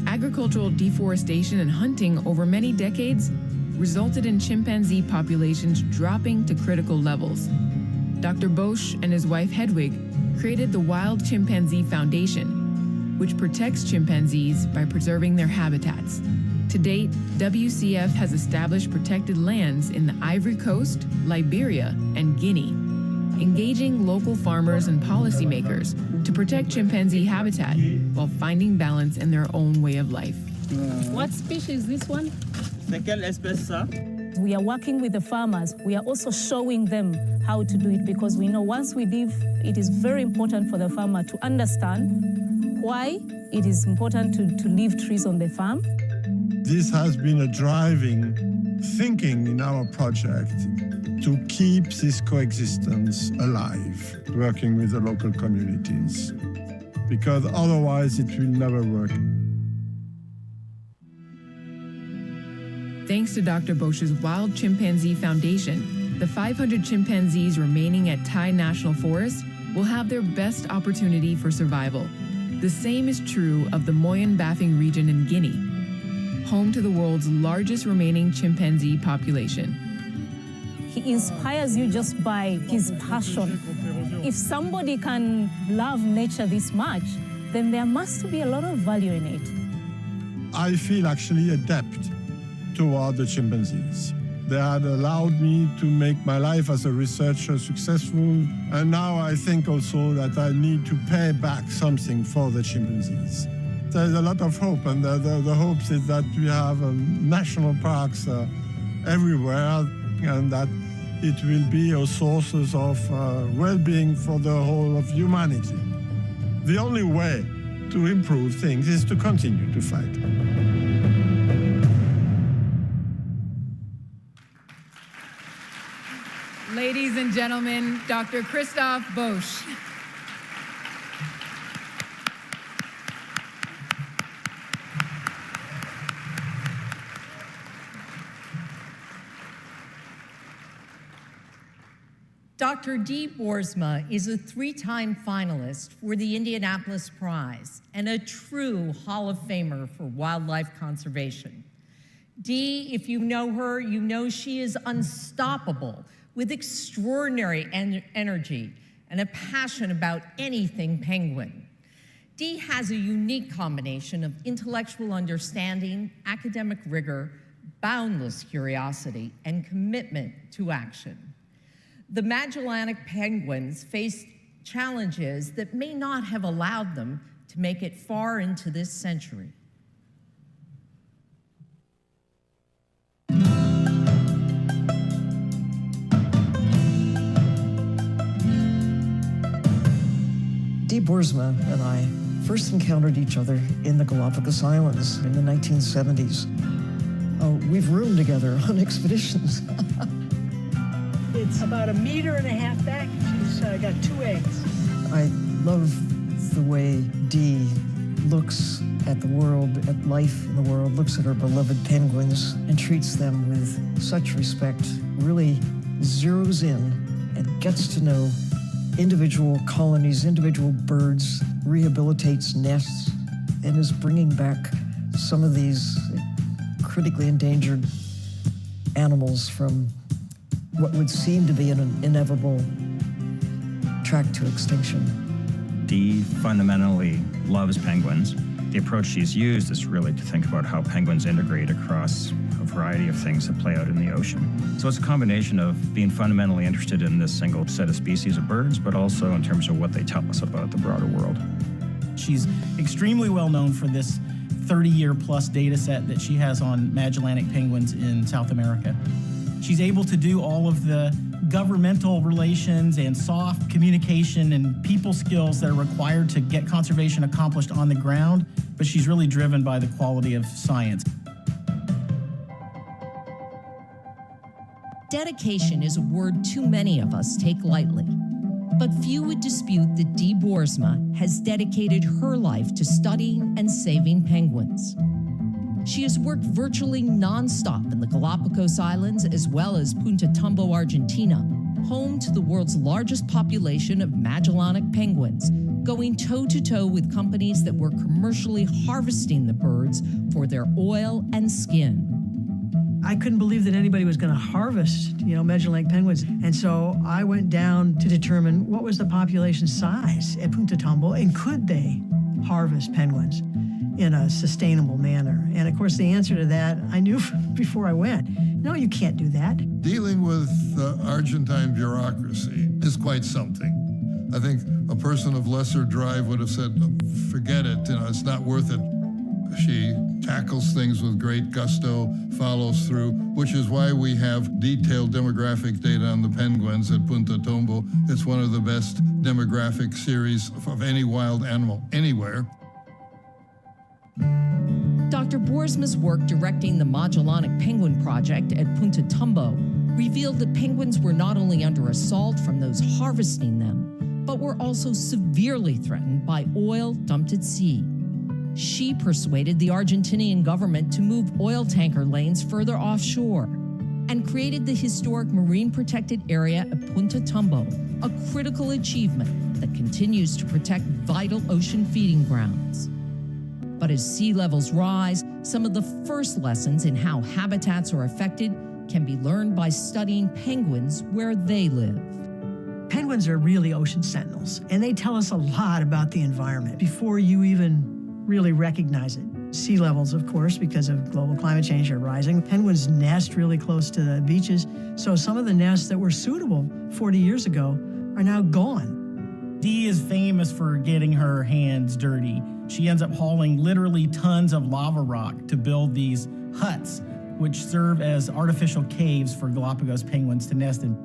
Agricultural deforestation and hunting over many decades resulted in chimpanzee populations dropping to critical levels. Dr. Bosch and his wife Hedwig created the Wild Chimpanzee Foundation, which protects chimpanzees by preserving their habitats. To date, WCF has established protected lands in the Ivory Coast, Liberia, and Guinea, engaging local farmers and policymakers to protect chimpanzee habitat while finding balance in their own way of life.
What species is this one?
C'est quelle espèce ça?
We are working with the farmers. We are also showing them how to do it because we know once we leave, it is very important for the farmer to understand why it is important to leave trees on the farm.
This has been a driving thinking in our project to keep this coexistence alive, working with the local communities, because otherwise it will never work.
Thanks to Dr. Bosch's Wild Chimpanzee Foundation, the 500 chimpanzees remaining at Tai National Forest will have their best opportunity for survival. The same is true of the Moyen-Bafing region in Guinea, home to the world's largest remaining chimpanzee population.
He inspires you just by his passion. If somebody can love nature this much, then there must be a lot of value in it.
I feel actually adept toward the chimpanzees. They had allowed me to make my life as a researcher successful, and now I think also that I need to pay back something for the chimpanzees. There's a lot of hope, and the hope is that we have national parks everywhere, and that it will be a sources of well-being for the whole of humanity. The only way to improve things is to continue to fight.
Ladies and gentlemen, Dr. Christoph Bosch.
Dr. Dee Boersma is a 3-time finalist for the Indianapolis Prize and a true Hall of Famer for wildlife conservation. Dee, if you know her, you know she is unstoppable with extraordinary energy and a passion about anything penguin. Dee has a unique combination of intellectual understanding, academic rigor, boundless curiosity, and commitment to action. The Magellanic penguins faced challenges that may not have allowed them to make it far into this century.
Dee Boersma and I first encountered each other in the Galapagos Islands in the 1970s. We've roomed together on expeditions.
It's about 1.5 meters back. She's I got 2 eggs.
I love the way Dee looks at the world, at life in the world, looks at her beloved penguins and treats them with such respect, really zeroes in and gets to know individual colonies, individual birds, rehabilitates nests, and is bringing back some of these critically endangered animals from what would seem to be an inevitable track to extinction.
Dee fundamentally loves penguins. The approach she's used is really to think about how penguins integrate across a variety of things that play out in the ocean. So it's a combination of being fundamentally interested in this single set of species of birds, but also in terms of what they tell us about the broader world.
She's extremely well known for this 30-year plus data set that she has on Magellanic penguins in South America. She's able to do all of the governmental relations and soft communication and people skills that are required to get conservation accomplished on the ground, but she's really driven by the quality of science.
Dedication is a word too many of us take lightly. But few would dispute that Dee Boersma has dedicated her life to studying and saving penguins. She has worked virtually nonstop in the Galapagos Islands as well as Punta Tumbo, Argentina, home to the world's largest population of Magellanic penguins, going toe-to-toe with companies that were commercially harvesting the birds for their oil and skin.
I couldn't believe that anybody was going to harvest, Magellanic penguins. And so I went down to determine what was the population size at Punta Tumbo and could they harvest penguins in a sustainable manner. And of course, the answer to that, I knew before I went. No, you can't do that.
Dealing with the Argentine bureaucracy is quite something. I think a person of lesser drive would have said, forget it, it's not worth it. She tackles things with great gusto, follows through, which is why we have detailed demographic data on the penguins at Punta Tumbo. It's one of the best demographic series of any wild animal anywhere.
Dr. Boersma's work directing the Magellanic Penguin Project at Punta Tumbo revealed that penguins were not only under assault from those harvesting them, but were also severely threatened by oil dumped at sea. She persuaded the Argentinian government to move oil tanker lanes further offshore and created the historic marine protected area at Punta Tumbo, a critical achievement that continues to protect vital ocean feeding grounds. But as sea levels rise, some of the first lessons in how habitats are affected can be learned by studying penguins where they live.
Penguins are really ocean sentinels, and they tell us a lot about the environment before you even really recognize it. Sea levels, of course, because of global climate change, are rising. Penguins nest really close to the beaches, so some of the nests that were suitable 40 years ago are now gone.
Dee is famous for getting her hands dirty. She ends up hauling literally tons of lava rock to build these huts, which serve as artificial caves for Galapagos penguins to nest in.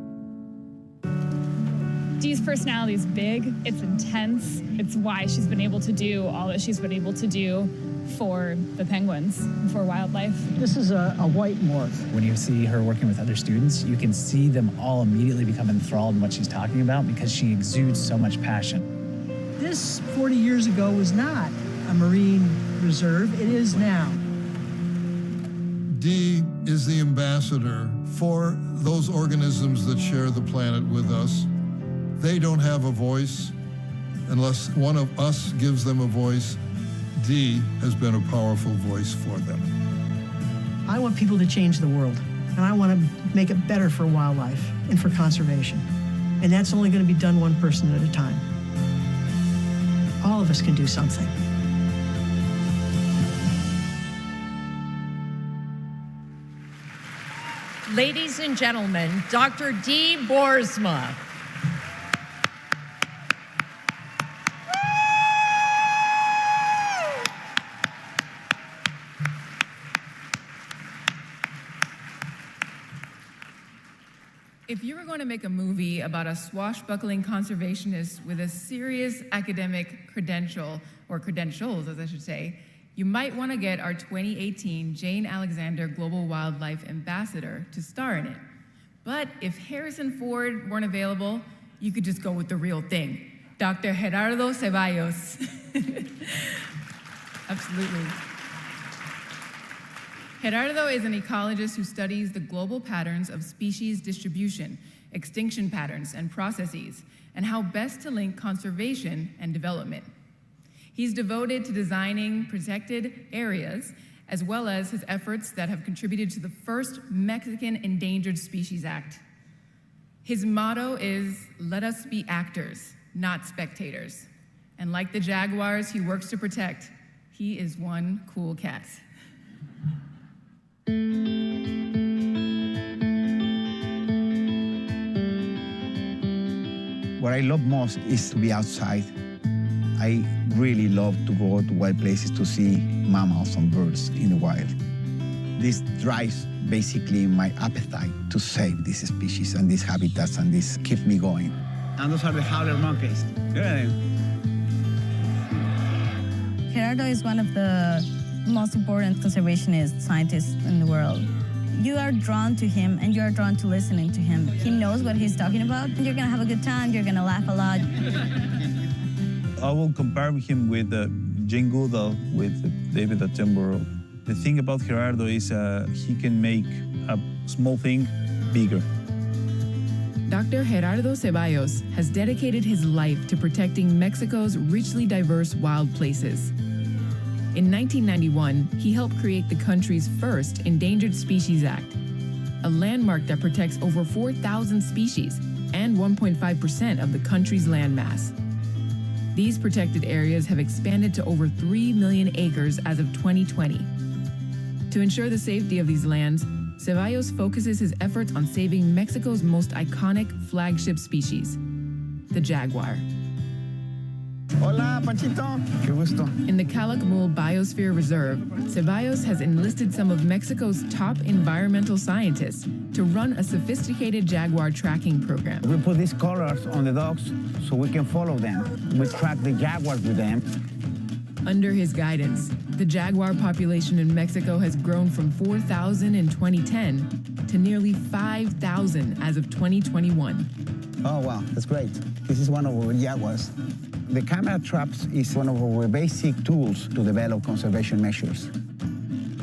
Dee's personality is big, it's intense, it's why she's been able to do all that she's been able to do for the penguins, for wildlife.
This is a white morph.
When you see her working with other students, you can see them all immediately become enthralled in what she's talking about because she exudes so much passion.
This 40 years ago was not a marine reserve, it is now.
Dee is the ambassador for those organisms that share the planet with us. They don't have a voice unless one of us gives them a voice. Dee has been a powerful voice for them.
I want people to change the world, and I want to make it better for wildlife and for conservation. And that's only going to be done one person at a time. All of us can do something.
Ladies and gentlemen, Dr. Dee Boersma.
If you were going to make a movie about a swashbuckling conservationist with a serious academic credential, or credentials, as I should say, you might want to get our 2018 Jane Alexander Global Wildlife Ambassador to star in it. But if Harrison Ford weren't available, you could just go with the real thing. Dr. Gerardo Ceballos. Absolutely. Gerardo is an ecologist who studies the global patterns of species distribution, extinction patterns, and processes, and how best to link conservation and development. He's devoted to designing protected areas, as well as his efforts that have contributed to the first Mexican Endangered Species Act. His motto is, "Let us be actors, not spectators." And like the Jaguars he works to protect, he is one cool cat.
What I love most is to be outside. I really love to go to wild places to see mammals and birds in the wild. This drives basically my appetite to save this species and these habitats, and this keeps me going. And those are the howler monkeys. Yeah.
Gerardo is one of the most important conservationist scientists in the world. You are drawn to him and you are drawn to listening to him. He knows what he's talking about. You're gonna have a good time, you're gonna laugh a lot.
I will compare him with Jane Goodall, with David Attenborough. The thing about Gerardo is he can make a small thing bigger.
Dr. Gerardo Ceballos has dedicated his life to protecting Mexico's richly diverse wild places. In 1991, he helped create the country's first Endangered Species Act, a landmark that protects over 4,000 species and 1.5% of the country's landmass. These protected areas have expanded to over 3 million acres as of 2020. To ensure the safety of these lands, Ceballos focuses his efforts on saving Mexico's most iconic flagship species, the jaguar.
Hola, Panchito. Qué gusto.
In the Calakmul Biosphere Reserve, Ceballos has enlisted some of Mexico's top environmental scientists to run a sophisticated jaguar tracking program.
We put these colors on the dogs so we can follow them. We track the jaguars with them.
Under his guidance, the jaguar population in Mexico has grown from 4,000 in 2010 to nearly 5,000 as of 2021.
Oh, wow, that's great. This is one of our jaguars. The camera traps is one of our basic tools to develop conservation measures.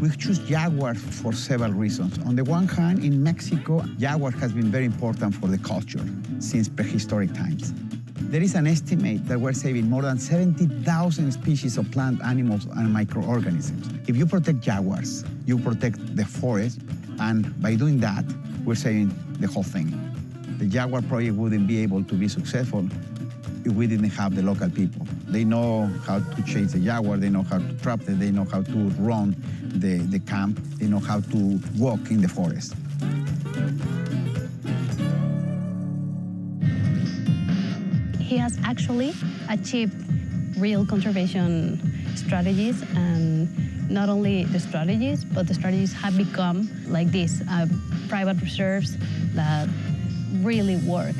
We choose jaguars for several reasons. On the one hand, in Mexico, jaguar has been very important for the culture since prehistoric times. There is an estimate that we're saving more than 70,000 species of plant animals and microorganisms. If you protect jaguars, you protect the forest, and by doing that, we're saving the whole thing. The Jaguar project wouldn't be able to be successful if we didn't have the local people. They know how to chase the jaguar, they know how to trap them, they know how to run the camp, they know how to walk in the forest.
He has actually achieved real conservation strategies, and not only the strategies, but the strategies have become like this, private reserves that really work.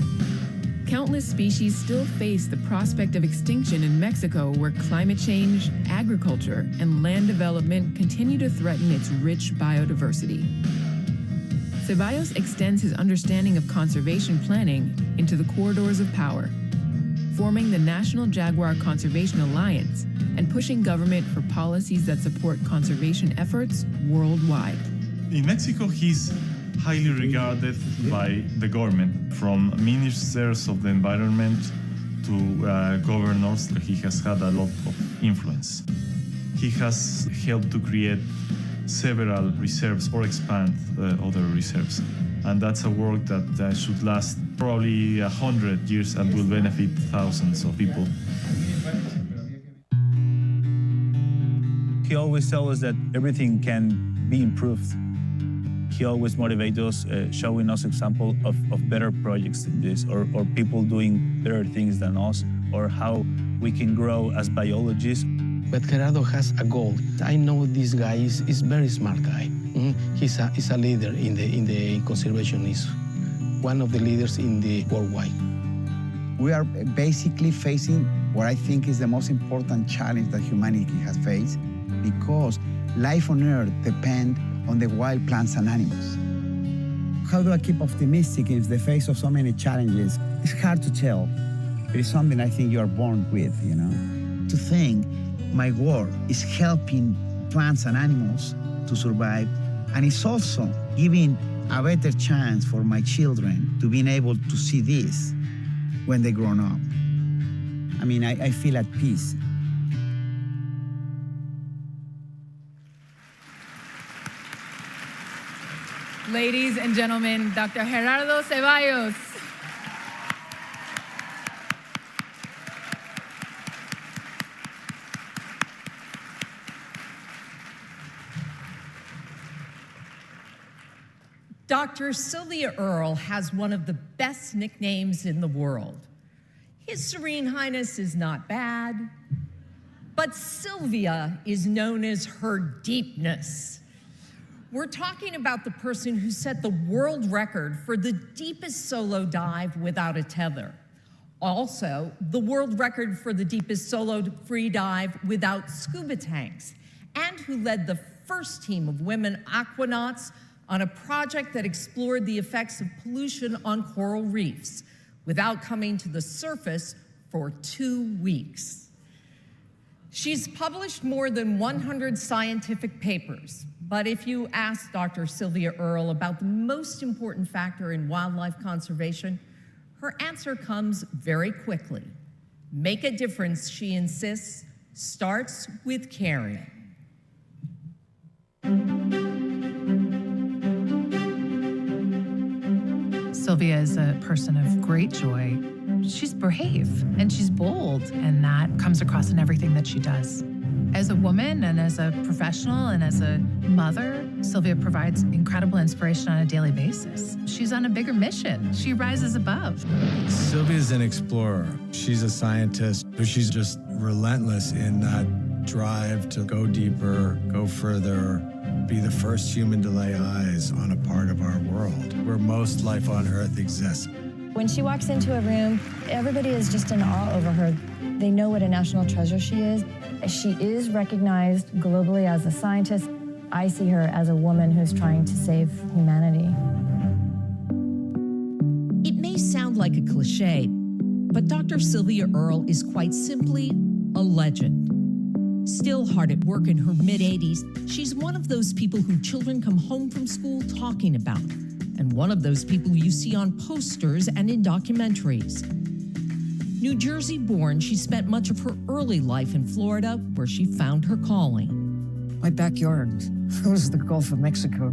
Countless species still face the prospect of extinction in Mexico, where climate change, agriculture, and land development continue to threaten its rich biodiversity. Ceballos extends his understanding of conservation planning into the corridors of power, forming the National Jaguar Conservation Alliance and pushing government for policies that support conservation efforts worldwide.
In Mexico, he's highly regarded by the government, from ministers of the environment to governors. He has had a lot of influence. He has helped to create several reserves or expand other reserves. And that's a work that should last probably 100 years and will benefit thousands of people.
He always tells us that everything can be improved. He always motivates us, showing us example of better projects than this, or people doing better things than us, or how we can grow as biologists.
But Gerardo has a goal. I know this guy is a very smart guy. He's a leader in the conservation. He's one of the leaders in the worldwide.
We are basically facing what I think is the most important challenge that humanity has faced, because life on Earth depends on the wild plants and animals. How do I keep optimistic in the face of so many challenges? It's hard to tell. It is something I think you are born with, you know. To think my work is helping plants and animals to survive, and it's also giving a better chance for my children to being able to see this when they grown up. I mean, I feel at peace.
Ladies and gentlemen, Dr. Gerardo Ceballos.
Dr. Sylvia Earle has one of the best nicknames in the world. His Serene Highness is not bad, but Sylvia is known as her deepness. We're talking about the person who set the world record for the deepest solo dive without a tether. Also, the world record for the deepest solo free dive without scuba tanks, and who led the first team of women aquanauts on a project that explored the effects of pollution on coral reefs without coming to the surface for 2 weeks. She's published more than 100 scientific papers, but if you ask Dr. Sylvia Earle about the most important factor in wildlife conservation, her answer comes very quickly. Make a difference, she insists, starts with caring.
Sylvia is a person of great joy. She's brave and she's bold, and that comes across in everything that she does. As a woman and as a professional and as a mother, Sylvia provides incredible inspiration on a daily basis. She's on a bigger mission. She rises above.
Sylvia's an explorer. She's a scientist, but she's just relentless in that drive to go deeper, go further, be the first human to lay eyes on a part of our world where most life on Earth exists.
When she walks into a room, everybody is just in awe over her. They know what a national treasure she is. She is recognized globally as a scientist. I see her as a woman who's trying to save humanity.
It may sound like a cliche, but Dr. Sylvia Earle is quite simply a legend. Still hard at work in her mid-80s, she's one of those people who children come home from school talking about, and one of those people you see on posters and in documentaries. New Jersey born, she spent much of her early life in Florida, where she found her calling.
My backyard was the Gulf of Mexico,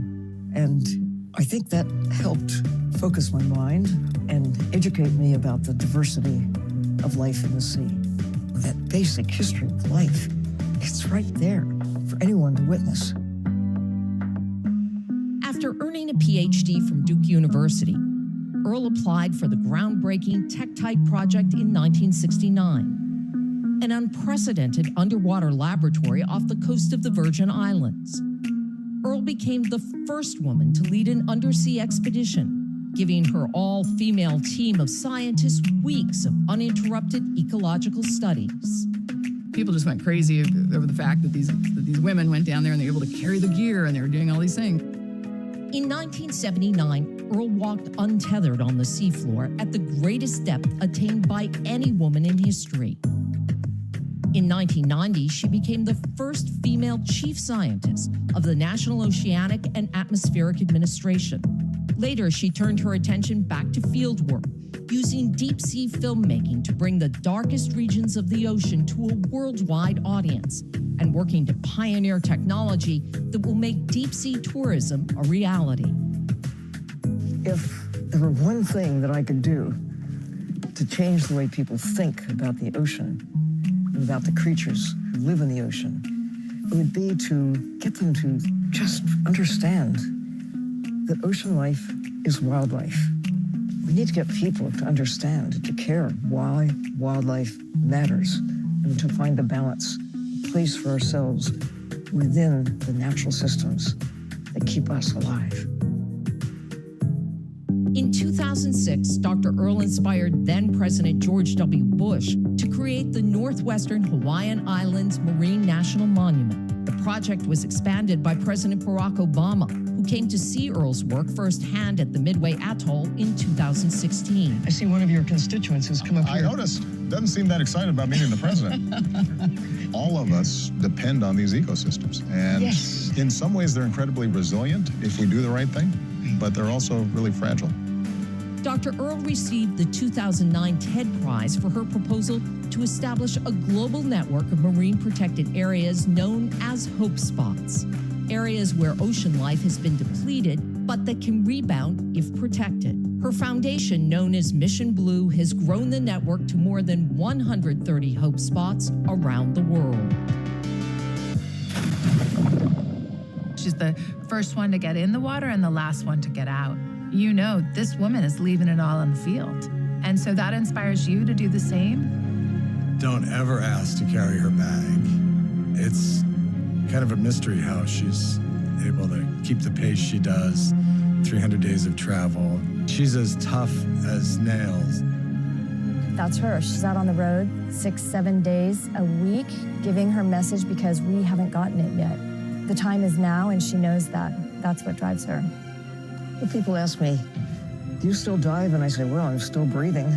and I think that helped focus my mind and educate me about the diversity of life in the sea. That basic history of life, it's right there for anyone to witness.
After earning a PhD from Duke University, Earle applied for the groundbreaking Tektite project in 1969, an unprecedented underwater laboratory off the coast of the Virgin Islands. Earle became the first woman to lead an undersea expedition, giving her all-female team of scientists weeks of uninterrupted ecological studies.
People just went crazy over the fact that these women went down there and they were able to carry the gear and they were doing all these things.
In 1979, Earle walked untethered on the seafloor at the greatest depth attained by any woman in history. In 1990, she became the first female chief scientist of the National Oceanic and Atmospheric Administration. Later, she turned her attention back to fieldwork, using deep-sea filmmaking to bring the darkest regions of the ocean to a worldwide audience, and working to pioneer technology that will make deep-sea tourism a reality.
If there were one thing that I could do to change the way people think about the ocean, and about the creatures who live in the ocean, it would be to get them to just understand that ocean life is wildlife. We need to get people to understand, to care why wildlife matters, and to find the balance, a place for ourselves within the natural systems that keep us alive.
In 2006, Dr. Earle inspired then-President George W. Bush to create the Northwestern Hawaiian Islands Marine National Monument. The project was expanded by President Barack Obama, who
who came to see Earl's work firsthand at the Midway Atoll in 2016.
I see one of your constituents has come up here.
I noticed. Doesn't seem that excited about meeting the president. All of us depend on these ecosystems. And
Yes.
in some ways, they're incredibly resilient if we do the right thing, but they're also really fragile.
Dr. Earl received the 2009 TED Prize for her proposal to establish a global network of marine protected areas known as hope spots. Areas where ocean life has been depleted, but that can rebound if protected. Her foundation, known as Mission Blue, has grown the network to more than 130 hope spots around the world.
She's the first one to get in the water and the last one to get out. You know, this woman is leaving it all in the field. And so that inspires you to do the same?
Don't ever ask to carry her bag. It's kind of a mystery how she's able to keep the pace she does, 300 days of travel. She's as tough as nails.
That's her. She's out on the road 6-7 days a week, giving her message because we haven't gotten it yet. The time is now, and she knows that. That's what drives her.
Well, people ask me, do you still dive? And I say, well, I'm still breathing.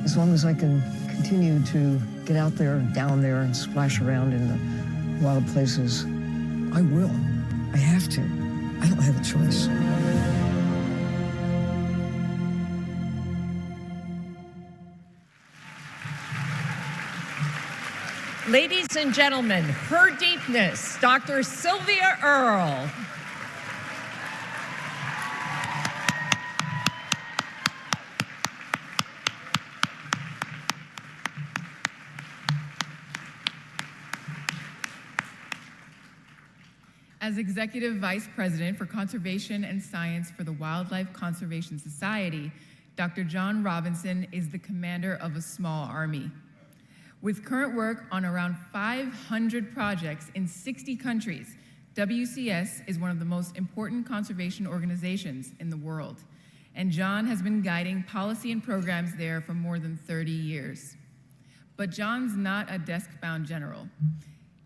As long as I can continue to get out there, down there, and splash around in the wild places, I will. I have to. I don't have a choice.
Ladies and gentlemen, her deepness, Dr. Sylvia Earle.
As Executive Vice President for Conservation and Science for the Wildlife Conservation Society, Dr. John Robinson is the commander of a small army. With current work on around 500 projects in 60 countries, WCS is one of the most important conservation organizations in the world. And John has been guiding policy and programs there for more than 30 years. But John's not a desk-bound general.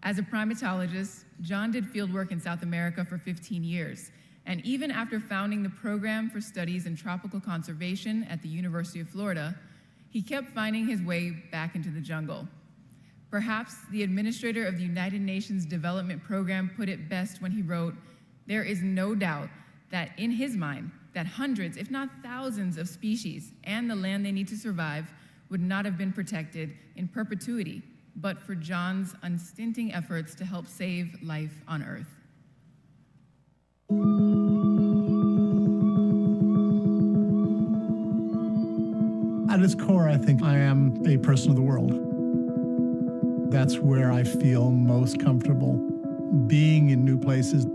As a primatologist, John did fieldwork in South America for 15 years, and even after founding the Program for Studies in Tropical Conservation at the University of Florida, he kept finding his way back into the jungle. Perhaps the administrator of the United Nations Development Program put it best when he wrote, "There is no doubt that in his mind, that hundreds, if not thousands of species and the land they need to survive would not have been protected in perpetuity, but for John's unstinting efforts to help save life on Earth."
At its core, I think I am a person of the world. That's where I feel most comfortable. Being in new places,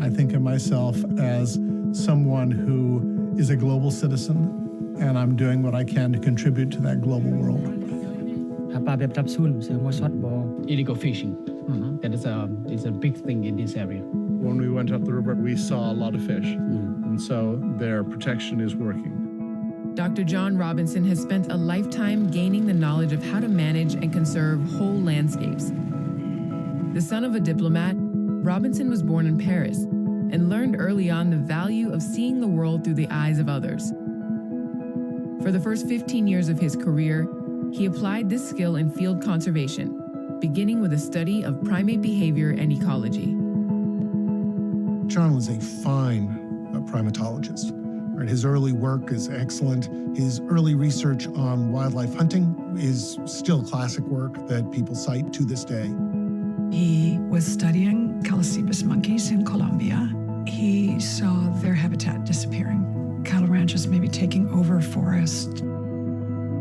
I think of myself as someone who is a global citizen, and I'm doing what I can to contribute to that global world.
Illegal fishing. That is a big thing in this area.
When we went up the river, we saw a lot of fish, and so their protection is working.
Dr. John Robinson has spent a lifetime gaining the knowledge of how to manage and conserve whole landscapes. The son of a diplomat, Robinson was born in Paris and learned early on the value of seeing the world through the eyes of others. For the first 15 years of his career, he applied this skill in field conservation, beginning with a study of primate behavior and ecology.
John was a fine primatologist. His early work is excellent. His early research on wildlife hunting is still classic work that people cite to this day.
He was studying Callicebus monkeys in Colombia. He saw their habitat disappearing. Cattle ranches maybe taking over forest.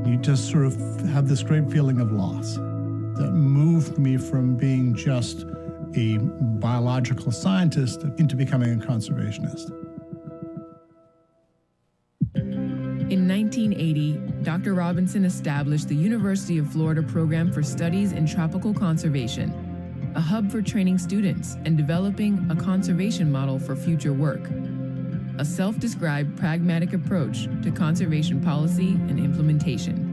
You just sort of have this great feeling of loss that moved me from being just a biological scientist into becoming a conservationist.
In 1980, Dr. Robinson established the University of Florida Program for Studies in Tropical Conservation, a hub for training students and developing a conservation model for future work, a self-described pragmatic approach to conservation policy and implementation.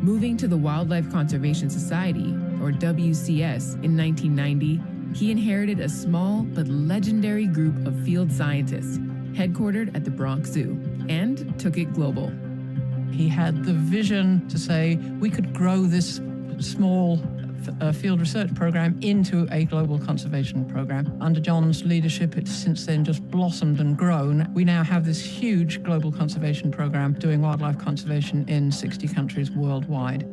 Moving to the Wildlife Conservation Society, or WCS, in 1990, he inherited a small but legendary group of field scientists headquartered at the Bronx Zoo and took it global.
He had the vision to say we could grow this small field research program into a global conservation program. Under John's leadership, it's since then just blossomed and grown. We now have this huge global conservation program doing wildlife conservation in 60 countries worldwide.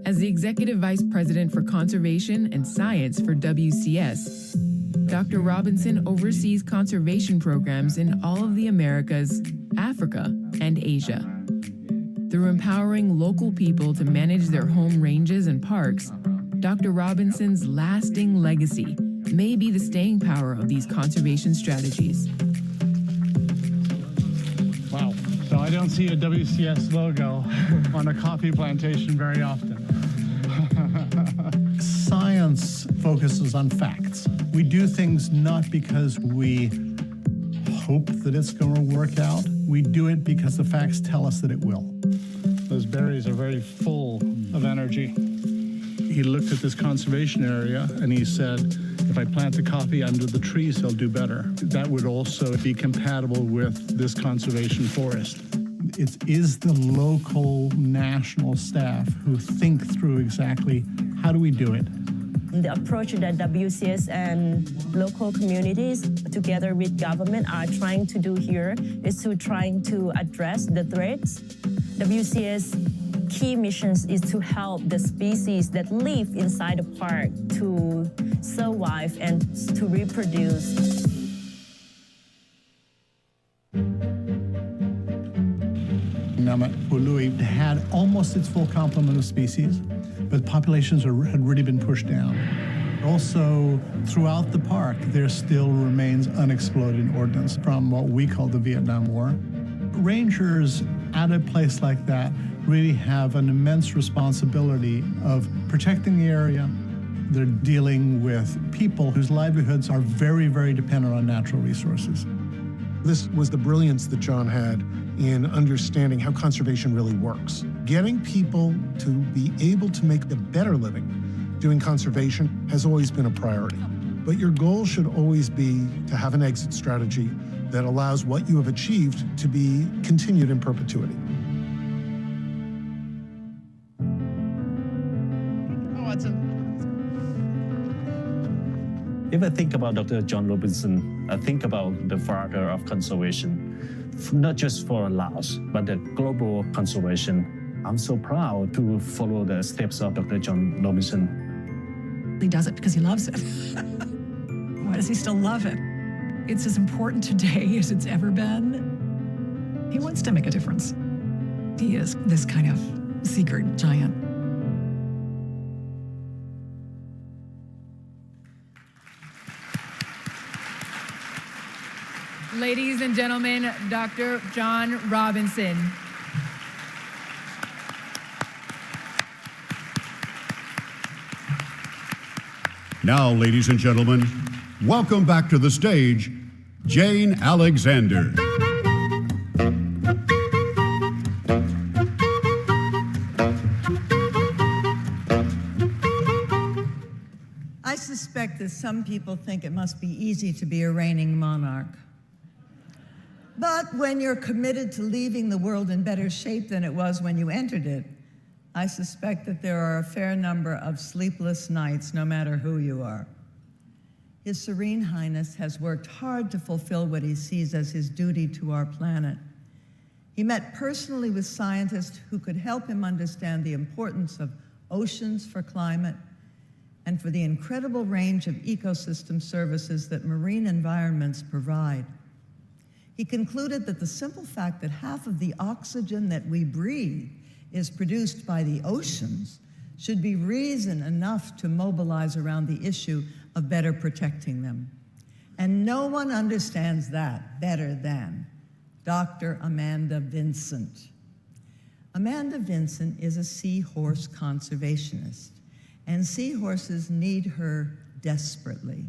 As the Executive Vice President for Conservation and Science for WCS, Dr. Robinson oversees conservation programs in all of the Americas, Africa, and Asia. Through empowering local people to manage their home ranges and parks, Dr. Robinson's lasting legacy may be the staying power of these conservation strategies.
Wow. So I don't see a WCS logo on a coffee plantation very often.
Science focuses on facts. We do things not because we hope that it's going to work out. We do it because the facts tell us that it will.
Those berries are very full of energy. He looked at this conservation area and he said, if I plant the coffee under the trees, they'll do better. That would also be compatible with this conservation forest.
It is the local national staff who think through exactly how do we do it.
The approach that WCS and local communities, together with government, are trying to do here is to trying to address the threats. WCS key missions is to help the species that live inside the park to survive and to reproduce.
Namat-Pului had almost its full complement of species, but populations had really been pushed down. Also, throughout the park, there still remains unexploded ordnance from what we call the Vietnam War. Rangers at a place like that really have an immense responsibility of protecting the area. They're dealing with people whose livelihoods are very, very dependent on natural resources.
This was the brilliance that John had in understanding how conservation really works. Getting people to be able to make a better living doing conservation has always been a priority. But your goal should always be to have an exit strategy that allows what you have achieved to be continued in perpetuity.
If I think about Dr. John Robinson, I think about the father of conservation, not just for Laos, but the global conservation. I'm so proud to follow the steps of Dr. John Robinson.
He does it because he loves it. Why does he still love it? It's as important today as it's ever been. He wants to make a difference. He is this kind of secret giant.
Ladies and gentlemen, Dr. John Robinson.
Now, ladies and gentlemen, welcome back to the stage, Jane Alexander.
I suspect that some people think it must be easy to be a reigning monarch. But when you're committed to leaving the world in better shape than it was when you entered it, I suspect that there are a fair number of sleepless nights, no matter who you are. His Serene Highness has worked hard to fulfill what he sees as his duty to our planet. He met personally with scientists who could help him understand the importance of oceans for climate and for the incredible range of ecosystem services that marine environments provide. He concluded that the simple fact that half of the oxygen that we breathe is produced by the oceans should be reason enough to mobilize around the issue of better protecting them. And no one understands that better than Dr. Amanda Vincent. Amanda Vincent is a seahorse conservationist, and seahorses need her desperately.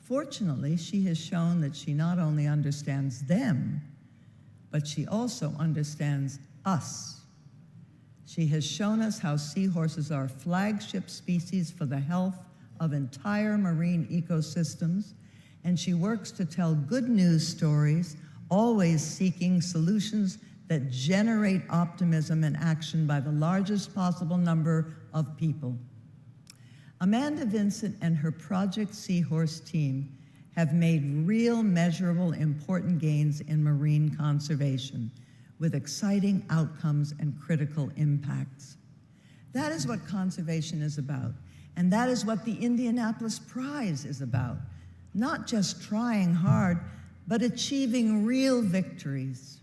Fortunately, she has shown that she not only understands them, but she also understands us. She has shown us how seahorses are flagship species for the health of entire marine ecosystems, and she works to tell good news stories, always seeking solutions that generate optimism and action by the largest possible number of people. Amanda Vincent and her Project Seahorse team have made real, measurable, important gains in marine conservation with exciting outcomes and critical impacts. That is what conservation is about, and that is what the Indianapolis Prize is about. Not just trying hard, but achieving real victories.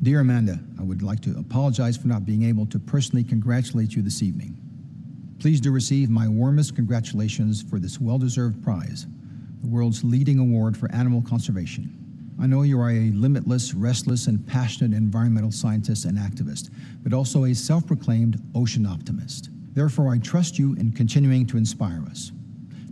Dear Amanda, I would like to apologize for not being able to personally congratulate you this evening. Please do receive my warmest congratulations for this well-deserved prize, the world's leading award for animal conservation. I know you are a limitless, restless, and passionate environmental scientist and activist, but also a self-proclaimed ocean optimist. Therefore, I trust you in continuing to inspire us,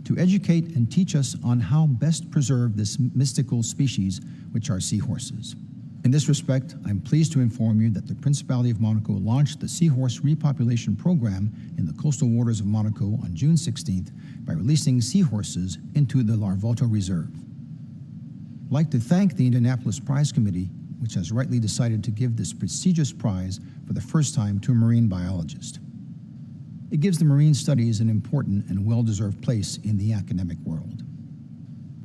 to educate and teach us on how best preserve this mystical species, which are seahorses. In this respect, I'm pleased to inform you that the Principality of Monaco launched the Seahorse Repopulation Program in the coastal waters of Monaco on June 16th by releasing seahorses into the Larvotto Reserve. I'd like to thank the Indianapolis Prize Committee, which has rightly decided to give this prestigious prize for the first time to a marine biologist. It gives the marine studies an important and well-deserved place in the academic world.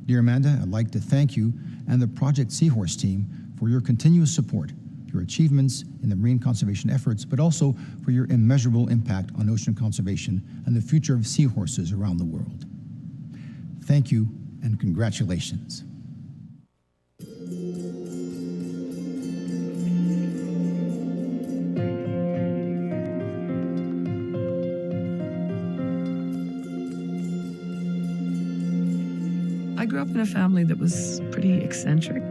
Dear Amanda, I'd like to thank you and the Project Seahorse team for your continuous support, your achievements in the marine conservation efforts, but also for your immeasurable impact on ocean conservation and the future of seahorses around the world. Thank you and congratulations.
I grew up in a family that was pretty eccentric.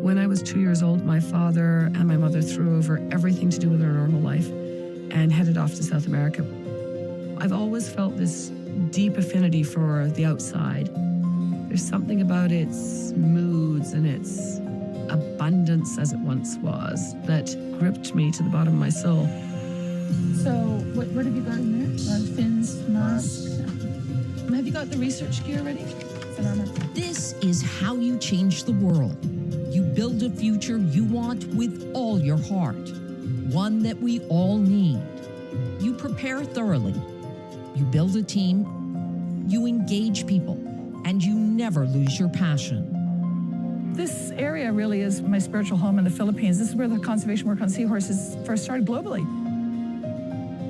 When I was 2 years old, my father and my mother threw over everything to do with our normal life and headed off to South America. I've always felt this deep affinity for the outside. There's something about its moods and its abundance, as it once was, that gripped me to the bottom of my soul.
So, what have you got in there? Fins, mask. Have you got the research gear ready?
This is how you change the world. You build a future you want with all your heart, one that we all need. You prepare thoroughly. You build a team. You engage people, and you never lose your passion.
This area really is my spiritual home in the Philippines. This is where the conservation work on seahorses first started globally.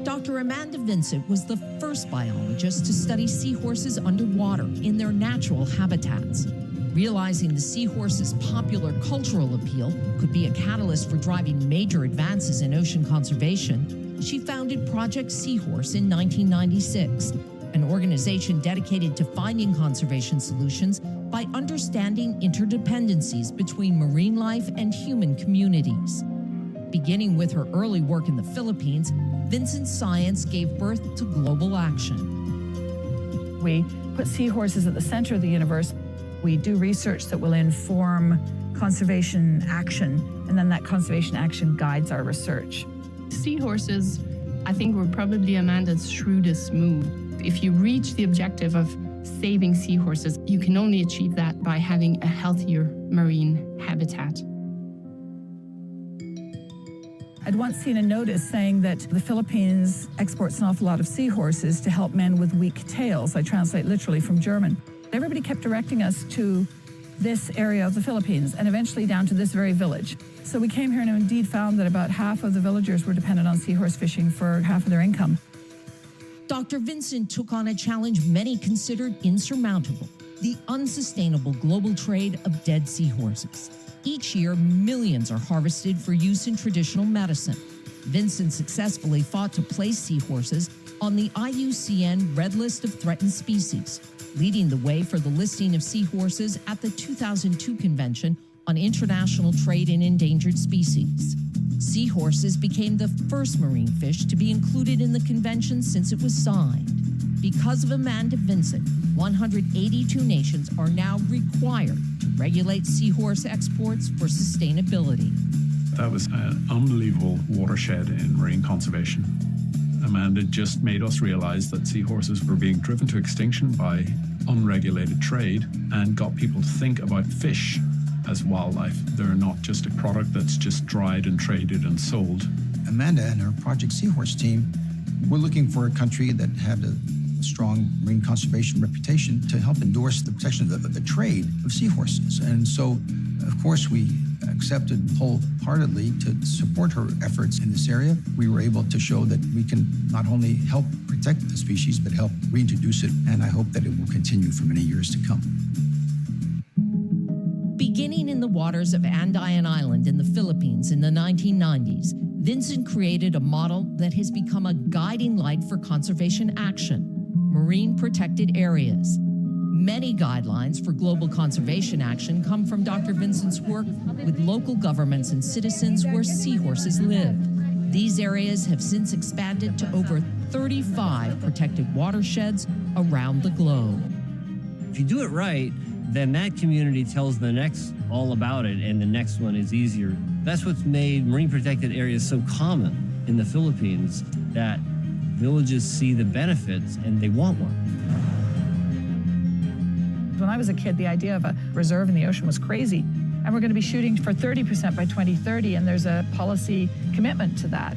Dr. Amanda Vincent was the first biologist to study seahorses underwater in their natural habitats. Realizing the seahorse's popular cultural appeal could be a catalyst for driving major advances in ocean conservation, she founded Project Seahorse in 1996, an organization dedicated to finding conservation solutions by understanding interdependencies between marine life and human communities. Beginning with her early work in the Philippines, Vincent's science gave birth to global action.
We put seahorses at the center of the universe. We do research that will inform conservation action, and then that conservation action guides our research.
Seahorses, I think, were probably Amanda's shrewdest move. If you reach the objective of saving seahorses, you can only achieve that by having a healthier marine habitat.
I'd once seen a notice saying that the Philippines exports an awful lot of seahorses to help men with weak tails. I translate literally from German. Everybody kept directing us to this area of the Philippines and eventually down to this very village. So we came here and indeed found that about half of the villagers were dependent on seahorse fishing for half of their income.
Dr. Vincent took on a challenge many considered insurmountable: the unsustainable global trade of dead seahorses. Each year, millions are harvested for use in traditional medicine. Vincent successfully fought to place seahorses on the IUCN Red List of Threatened Species, leading the way for the listing of seahorses at the 2002 Convention on International Trade in Endangered Species. Seahorses became the first marine fish to be included in the convention since it was signed. Because of Amanda Vincent, 182 nations are now required to regulate seahorse exports for sustainability.
That was an unbelievable watershed in marine conservation. Amanda just made us realize that seahorses were being driven to extinction by unregulated trade and got people to think about fish as wildlife. They're not just a product that's just dried and traded and sold.
Amanda and her Project Seahorse team were looking for a country that had a strong marine conservation reputation to help endorse the protection of the trade of seahorses. And so, of course, we accepted wholeheartedly to support her efforts in this area. We were able to show that we can not only help protect the species, but help reintroduce it, and I hope that it will continue for many years to come.
Beginning in the waters of Andayan Island in the Philippines in the 1990s, Vincent created a model that has become a guiding light for conservation action: marine protected areas. Many guidelines for global conservation action come from Dr. Vincent's work with local governments and citizens where seahorses live. These areas have since expanded to over 35 protected watersheds around the globe.
If you do it right, then that community tells the next all about it, and the next one is easier. That's what's made marine protected areas so common in the Philippines, that villages see the benefits and they want one.
When I was a kid, the idea of a reserve in the ocean was crazy. And we're going to be shooting for 30% by 2030, and there's a policy commitment to that.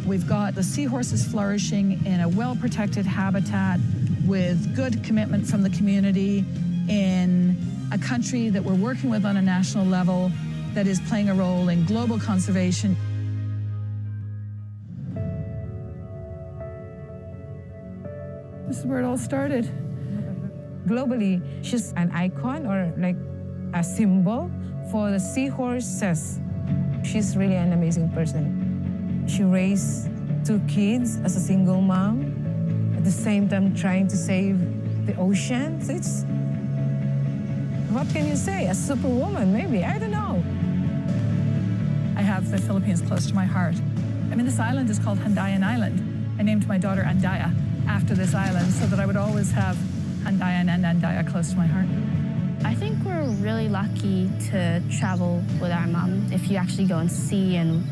We've got the seahorses flourishing in a well-protected habitat with good commitment from the community in a country that we're working with on a national level that is playing a role in global conservation. This is where it all started.
Globally, she's an icon or like a symbol for the seahorses. She's really an amazing person. She raised 2 kids as a single mom, at the same time trying to save the ocean. So it's, what can you say? A superwoman, maybe, I don't know.
I have the Philippines close to my heart. I mean, this island is called Andayan Island. I named my daughter Andaya after this island so that I would always have Andayan and Andaya close to my heart.
I think we're really lucky to travel with our mom. If you actually go and see and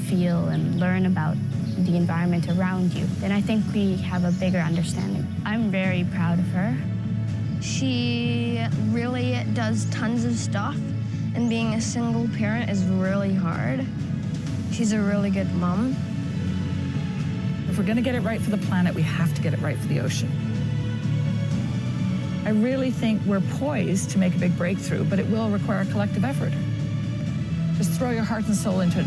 feel and learn about the environment around you, then I think we have a bigger understanding. I'm very proud of her.
She really does tons of stuff, and being a single parent is really hard. She's a really good mom.
If we're going to get it right for the planet, we have to get it right for the ocean. I really think we're poised to make a big breakthrough, but it will require a collective effort. Just throw your heart and soul into it.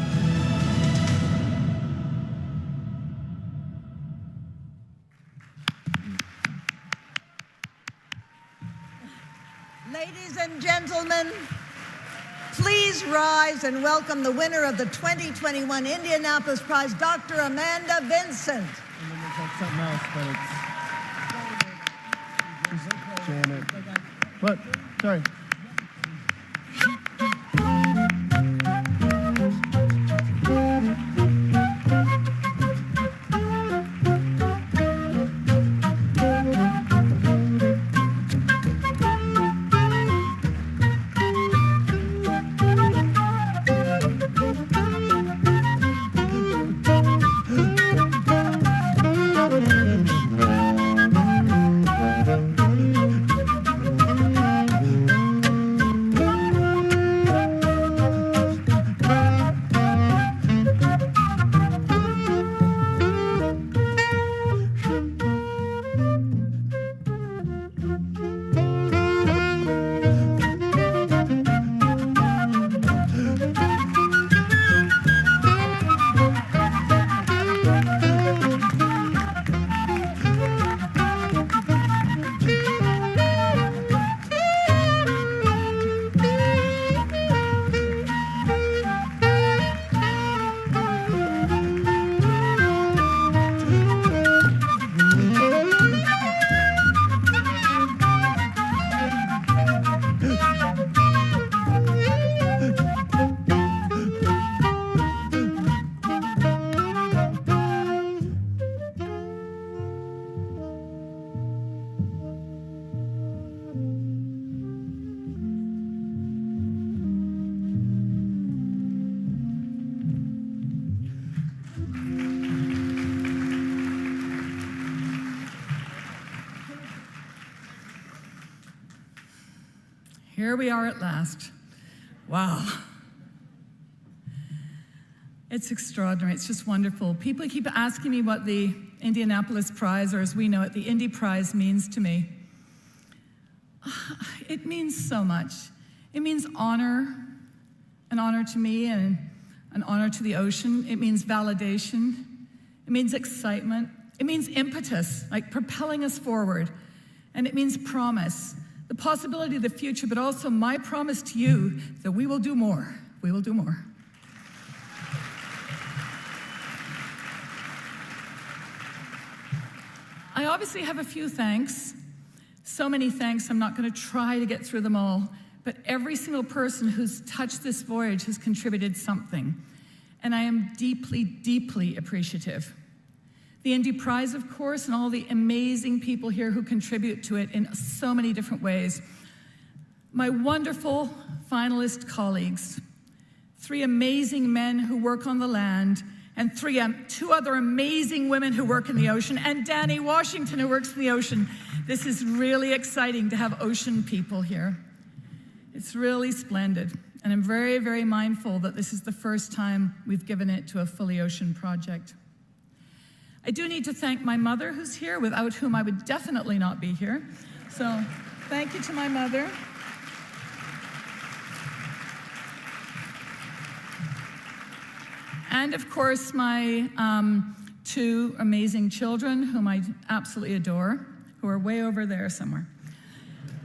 Ladies and gentlemen, please rise and welcome the winner of the 2021 Indianapolis Prize, Dr. Amanda Vincent.
Something else, but it's Janet. What? Sorry.
here we are at last. Wow. It's extraordinary. It's just wonderful. People keep asking me what the Indianapolis Prize, or as we know it, the Indy Prize, means to me. It means so much. It means honor, an honor to me and an honor to the ocean. It means validation. It means excitement. It means impetus, like propelling us forward. And it means promise, the possibility of the future, but also my promise to you that we will do more. We will do more. I obviously have a few thanks. So many thanks, I'm not going to try to get through them all, but every single person who's touched this voyage has contributed something, and I am deeply, deeply appreciative. The Indy Prize, of course, and all the amazing people here who contribute to it in so many different ways. My wonderful finalist colleagues, 3 amazing men who work on the land, and 2 other amazing women who work in the ocean, and Danny Washington, who works in the ocean. This is really exciting to have ocean people here. It's really splendid, and I'm very, very mindful that this is the first time we've given it to a fully ocean project. I do need to thank my mother, who's here, without whom I would definitely not be here. So thank you to my mother. And of course, my 2 amazing children, whom I absolutely adore, who are way over there somewhere.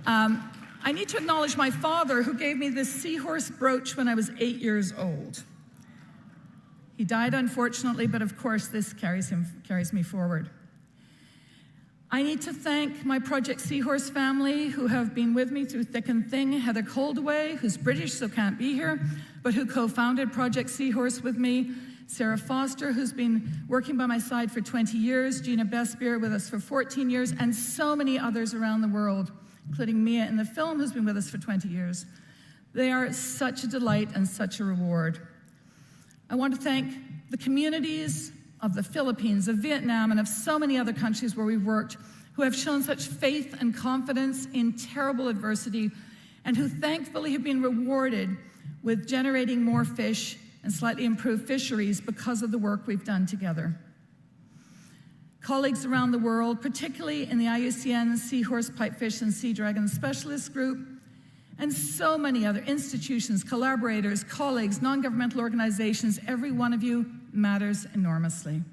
I need to acknowledge my father, who gave me this seahorse brooch when I was 8 years old. He died, unfortunately, but of course, this carries me forward. I need to thank my Project Seahorse family, who have been with me through thick and thin. Heather Coldaway, who's British, so can't be here, but who co-founded Project Seahorse with me. Sarah Foster, who's been working by my side for 20 years. Gina Bestbier with us for 14 years, and so many others around the world, including Mia in the film, who's been with us for 20 years. They are such a delight and such a reward. I want to thank the communities of the Philippines, of Vietnam, and of so many other countries where we've worked, who have shown such faith and confidence in terrible adversity, and who thankfully have been rewarded with generating more fish and slightly improved fisheries because of the work we've done together. Colleagues around the world, particularly in the IUCN Seahorse, Pipefish, and Sea Dragon Specialist Group, and so many other institutions, collaborators, colleagues, non-governmental organizations, every one of you matters enormously.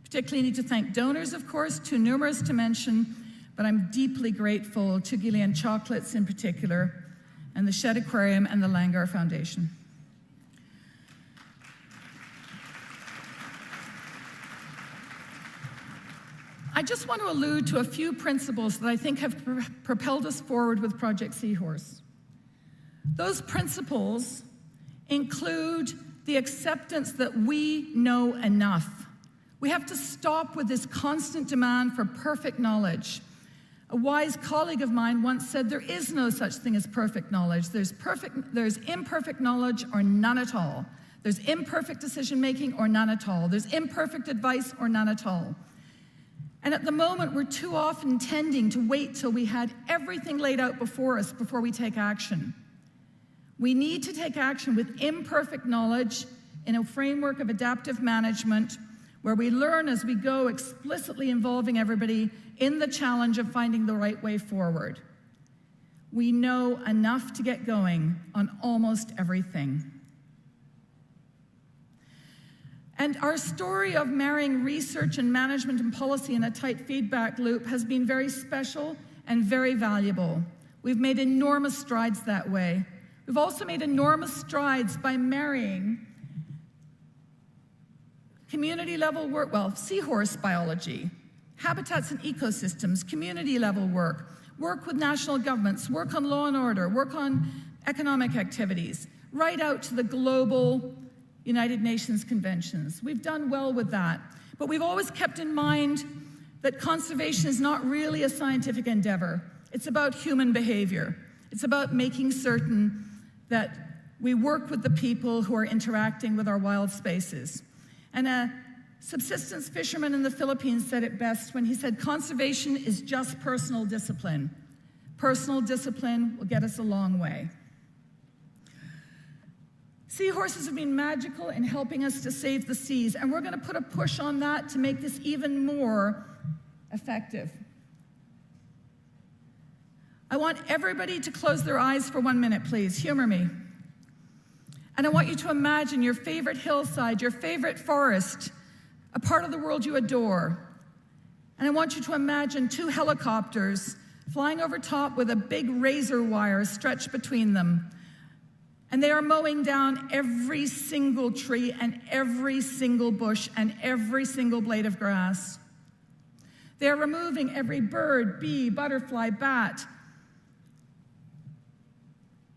Particularly need to thank donors, of course, too numerous to mention, but I'm deeply grateful to Gillian Chocolates in particular, and the Shed Aquarium and the Langar Foundation. I just want to allude to a few principles that I think have propelled us forward with Project Seahorse. Those principles include the acceptance that we know enough. We have to stop with this constant demand for perfect knowledge. A wise colleague of mine once said, there is no such thing as perfect knowledge. There's imperfect knowledge or none at all. There's imperfect decision-making or none at all. There's imperfect advice or none at all. And at the moment, we're too often tending to wait till we had everything laid out before us before we take action. We need to take action with imperfect knowledge in a framework of adaptive management where we learn as we go, explicitly involving everybody in the challenge of finding the right way forward. We know enough to get going on almost everything. And our story of marrying research and management and policy in a tight feedback loop has been very special and very valuable. We've made enormous strides that way. We've also made enormous strides by marrying community-level work, well, seahorse biology, habitats and ecosystems, community-level work, work with national governments, work on law and order, work on economic activities, right out to the global United Nations conventions. We've done well with that, but we've always kept in mind that conservation is not really a scientific endeavor. It's about human behavior. It's about making certain that we work with the people who are interacting with our wild spaces. And a subsistence fisherman in the Philippines said it best when he said, conservation is just personal discipline. Personal discipline will get us a long way. Seahorses have been magical in helping us to save the seas, and we're going to put a push on that to make this even more effective. I want everybody to close their eyes for 1 minute, please. Humor me. And I want you to imagine your favorite hillside, your favorite forest, a part of the world you adore. And I want you to imagine 2 helicopters flying over top with a big razor wire stretched between them. And they are mowing down every single tree and every single bush and every single blade of grass. They are removing every bird, bee, butterfly, bat.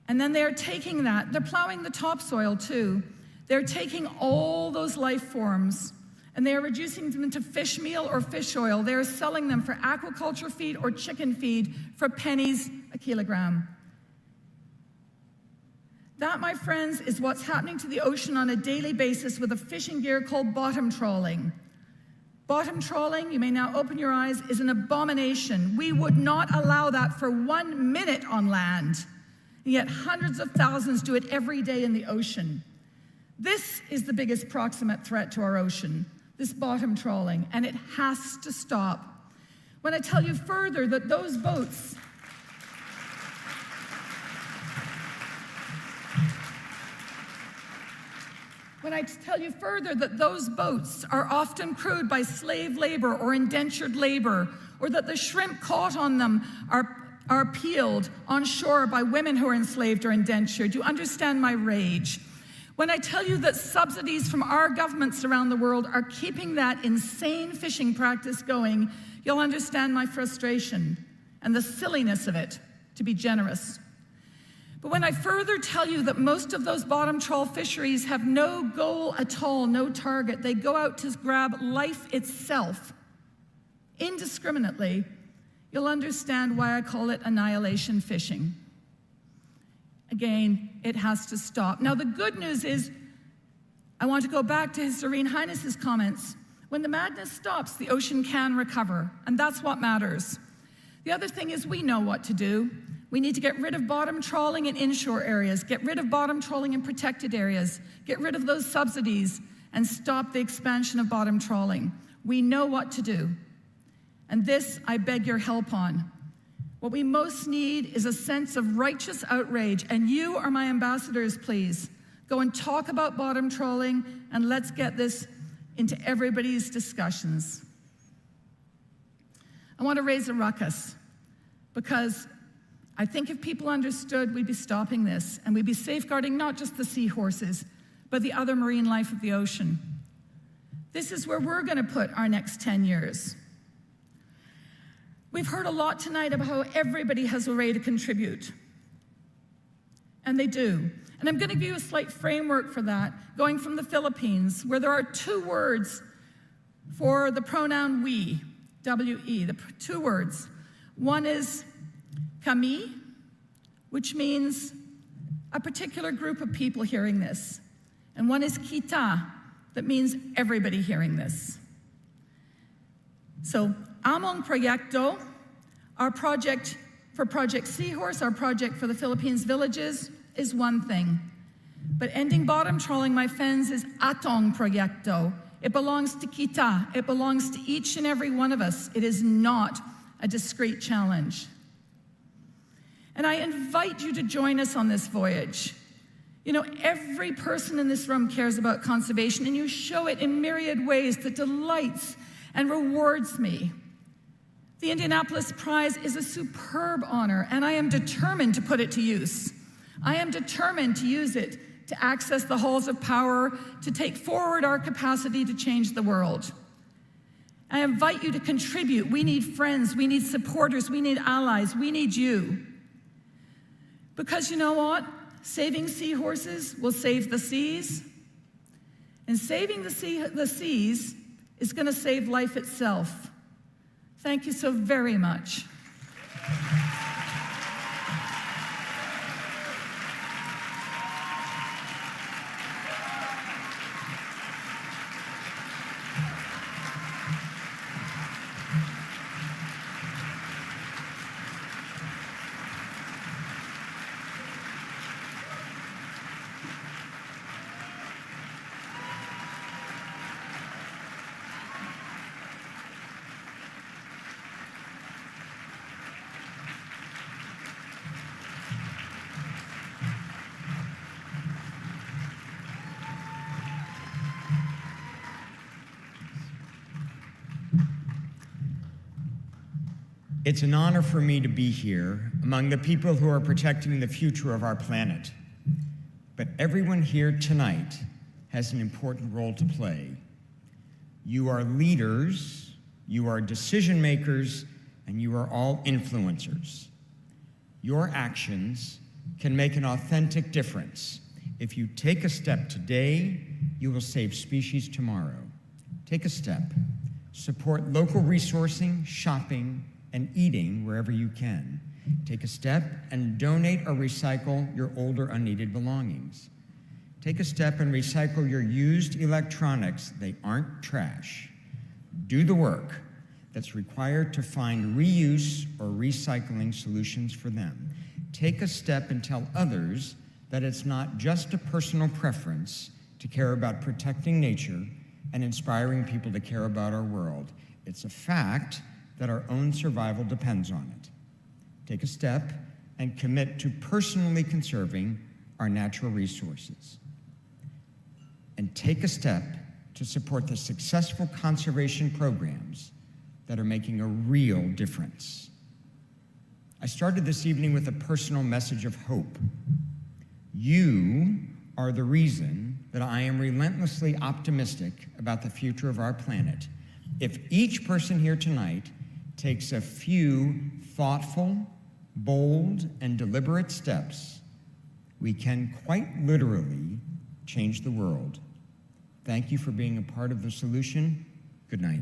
And then they are taking that, they're plowing the topsoil too. They're taking all those life forms and they are reducing them into fish meal or fish oil. They are selling them for aquaculture feed or chicken feed for pennies a kilogram. That, my friends, is what's happening to the ocean on a daily basis with a fishing gear called bottom trawling. Bottom trawling, you may now open your eyes, is an abomination. We would not allow that for 1 minute on land. And yet hundreds of thousands do it every day in the ocean. This is the biggest proximate threat to our ocean, this bottom trawling, and it has to stop. When I tell you further that those boats are often crewed by slave labor or indentured labor, or that the shrimp caught on them are peeled on shore by women who are enslaved or indentured, you understand my rage. When I tell you that subsidies from our governments around the world are keeping that insane fishing practice going, you'll understand my frustration and the silliness of it, to be generous. But when I further tell you that most of those bottom trawl fisheries have no goal at all, no target, they go out to grab life itself indiscriminately, you'll understand why I call it annihilation fishing. Again, it has to stop. Now, the good news is, I want to go back to His Serene Highness's comments. When the madness stops, the ocean can recover, and that's what matters. The other thing is we know what to do. We need to get rid of bottom trawling in inshore areas, get rid of bottom trawling in protected areas, get rid of those subsidies, and stop the expansion of bottom trawling. We know what to do. And this, I beg your help on. What we most need is a sense of righteous outrage, and you are my ambassadors, please. Go and talk about bottom trawling, and let's get this into everybody's discussions. I want to raise a ruckus, because I think if people understood, we'd be stopping this, and we'd be safeguarding not just the seahorses, but the other marine life of the ocean. This is where we're going to put our next 10 years. We've heard a lot tonight about how everybody has a way to contribute. And they do. And I'm going to give you a slight framework for that, going from the Philippines, where there are 2 words for the pronoun we, W-E, the 2 words. One is kami, which means a particular group of people hearing this. And one is kita, that means everybody hearing this. So, Among Proyecto, our project for Project Seahorse, our project for the Philippines villages, is one thing. But ending bottom trawling, my friends, is Atong Proyecto. It belongs to kita. It belongs to each and every one of us. It is not a discrete challenge. And I invite you to join us on this voyage. You know, every person in this room cares about conservation, and you show it in myriad ways that delights and rewards me. The Indianapolis Prize is a superb honor, and I am determined to put it to use. I am determined to use it to access the halls of power, to take forward our capacity to change the world. I invite you to contribute. We need friends, we need supporters, we need allies, we need you. Because you know what? Saving seahorses will save the seas, and saving the seas is going to save life itself. Thank you so very much.
It's an honor for me to be here among the people who are protecting the future of our planet. But everyone here tonight has an important role to play. You are leaders, you are decision makers, and you are all influencers. Your actions can make an authentic difference. If you take a step today, you will save species tomorrow. Take a step. Support local resourcing, shopping, and eating wherever you can. Take a step and donate or recycle your old or unneeded belongings. Take a step and recycle your used electronics. They aren't trash. Do the work that's required to find reuse or recycling solutions for them. Take a step and tell others that it's not just a personal preference to care about protecting nature and inspiring people to care about our world. It's a fact that our own survival depends on it. Take a step and commit to personally conserving our natural resources. And take a step to support the successful conservation programs that are making a real difference. I started this evening with a personal message of hope. You are the reason that I am relentlessly optimistic about the future of our planet. If each person here tonight takes a few thoughtful, bold, and deliberate steps, we can quite literally change the world. Thank you for being a part of the solution. Good night.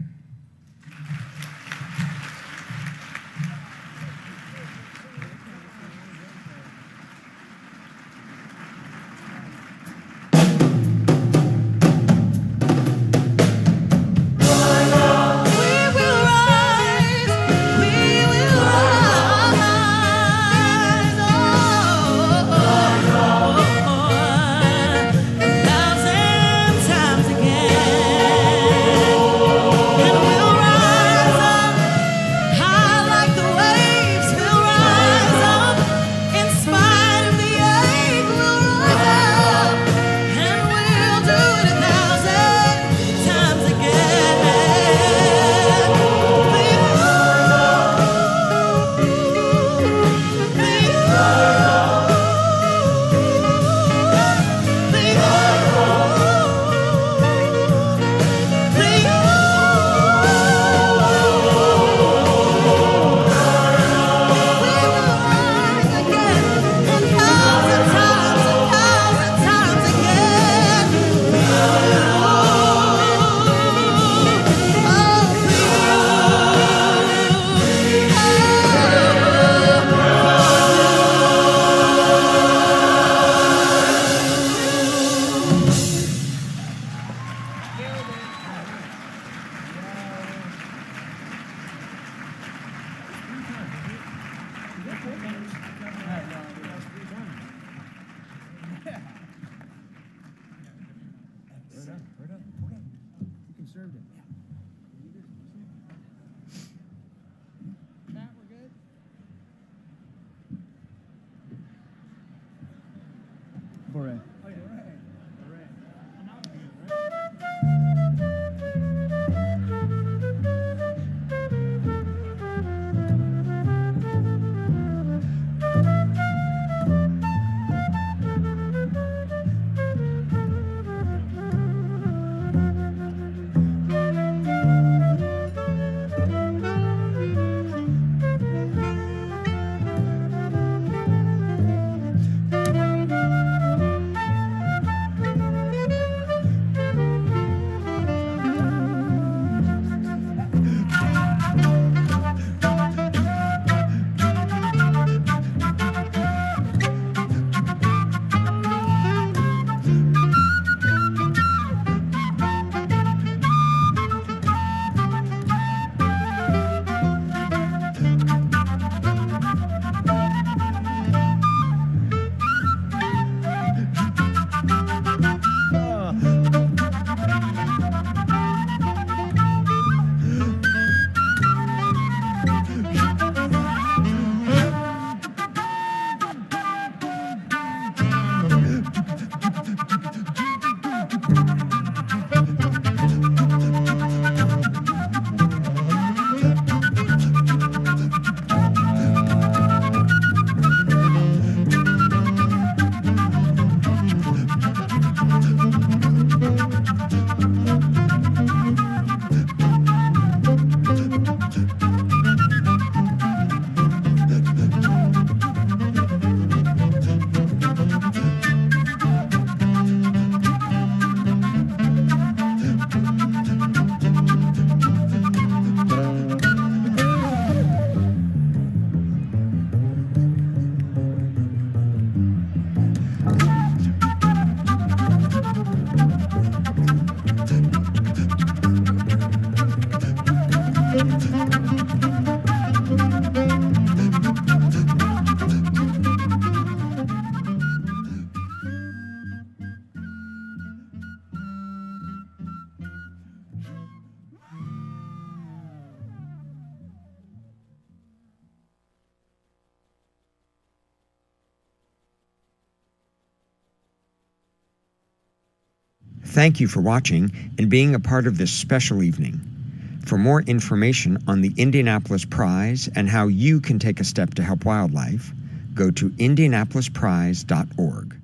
Hooray.
Thank you for watching and being a part of this special evening. For more information on the Indianapolis Prize and how you can take a step to help wildlife, go to indianapolisprize.org.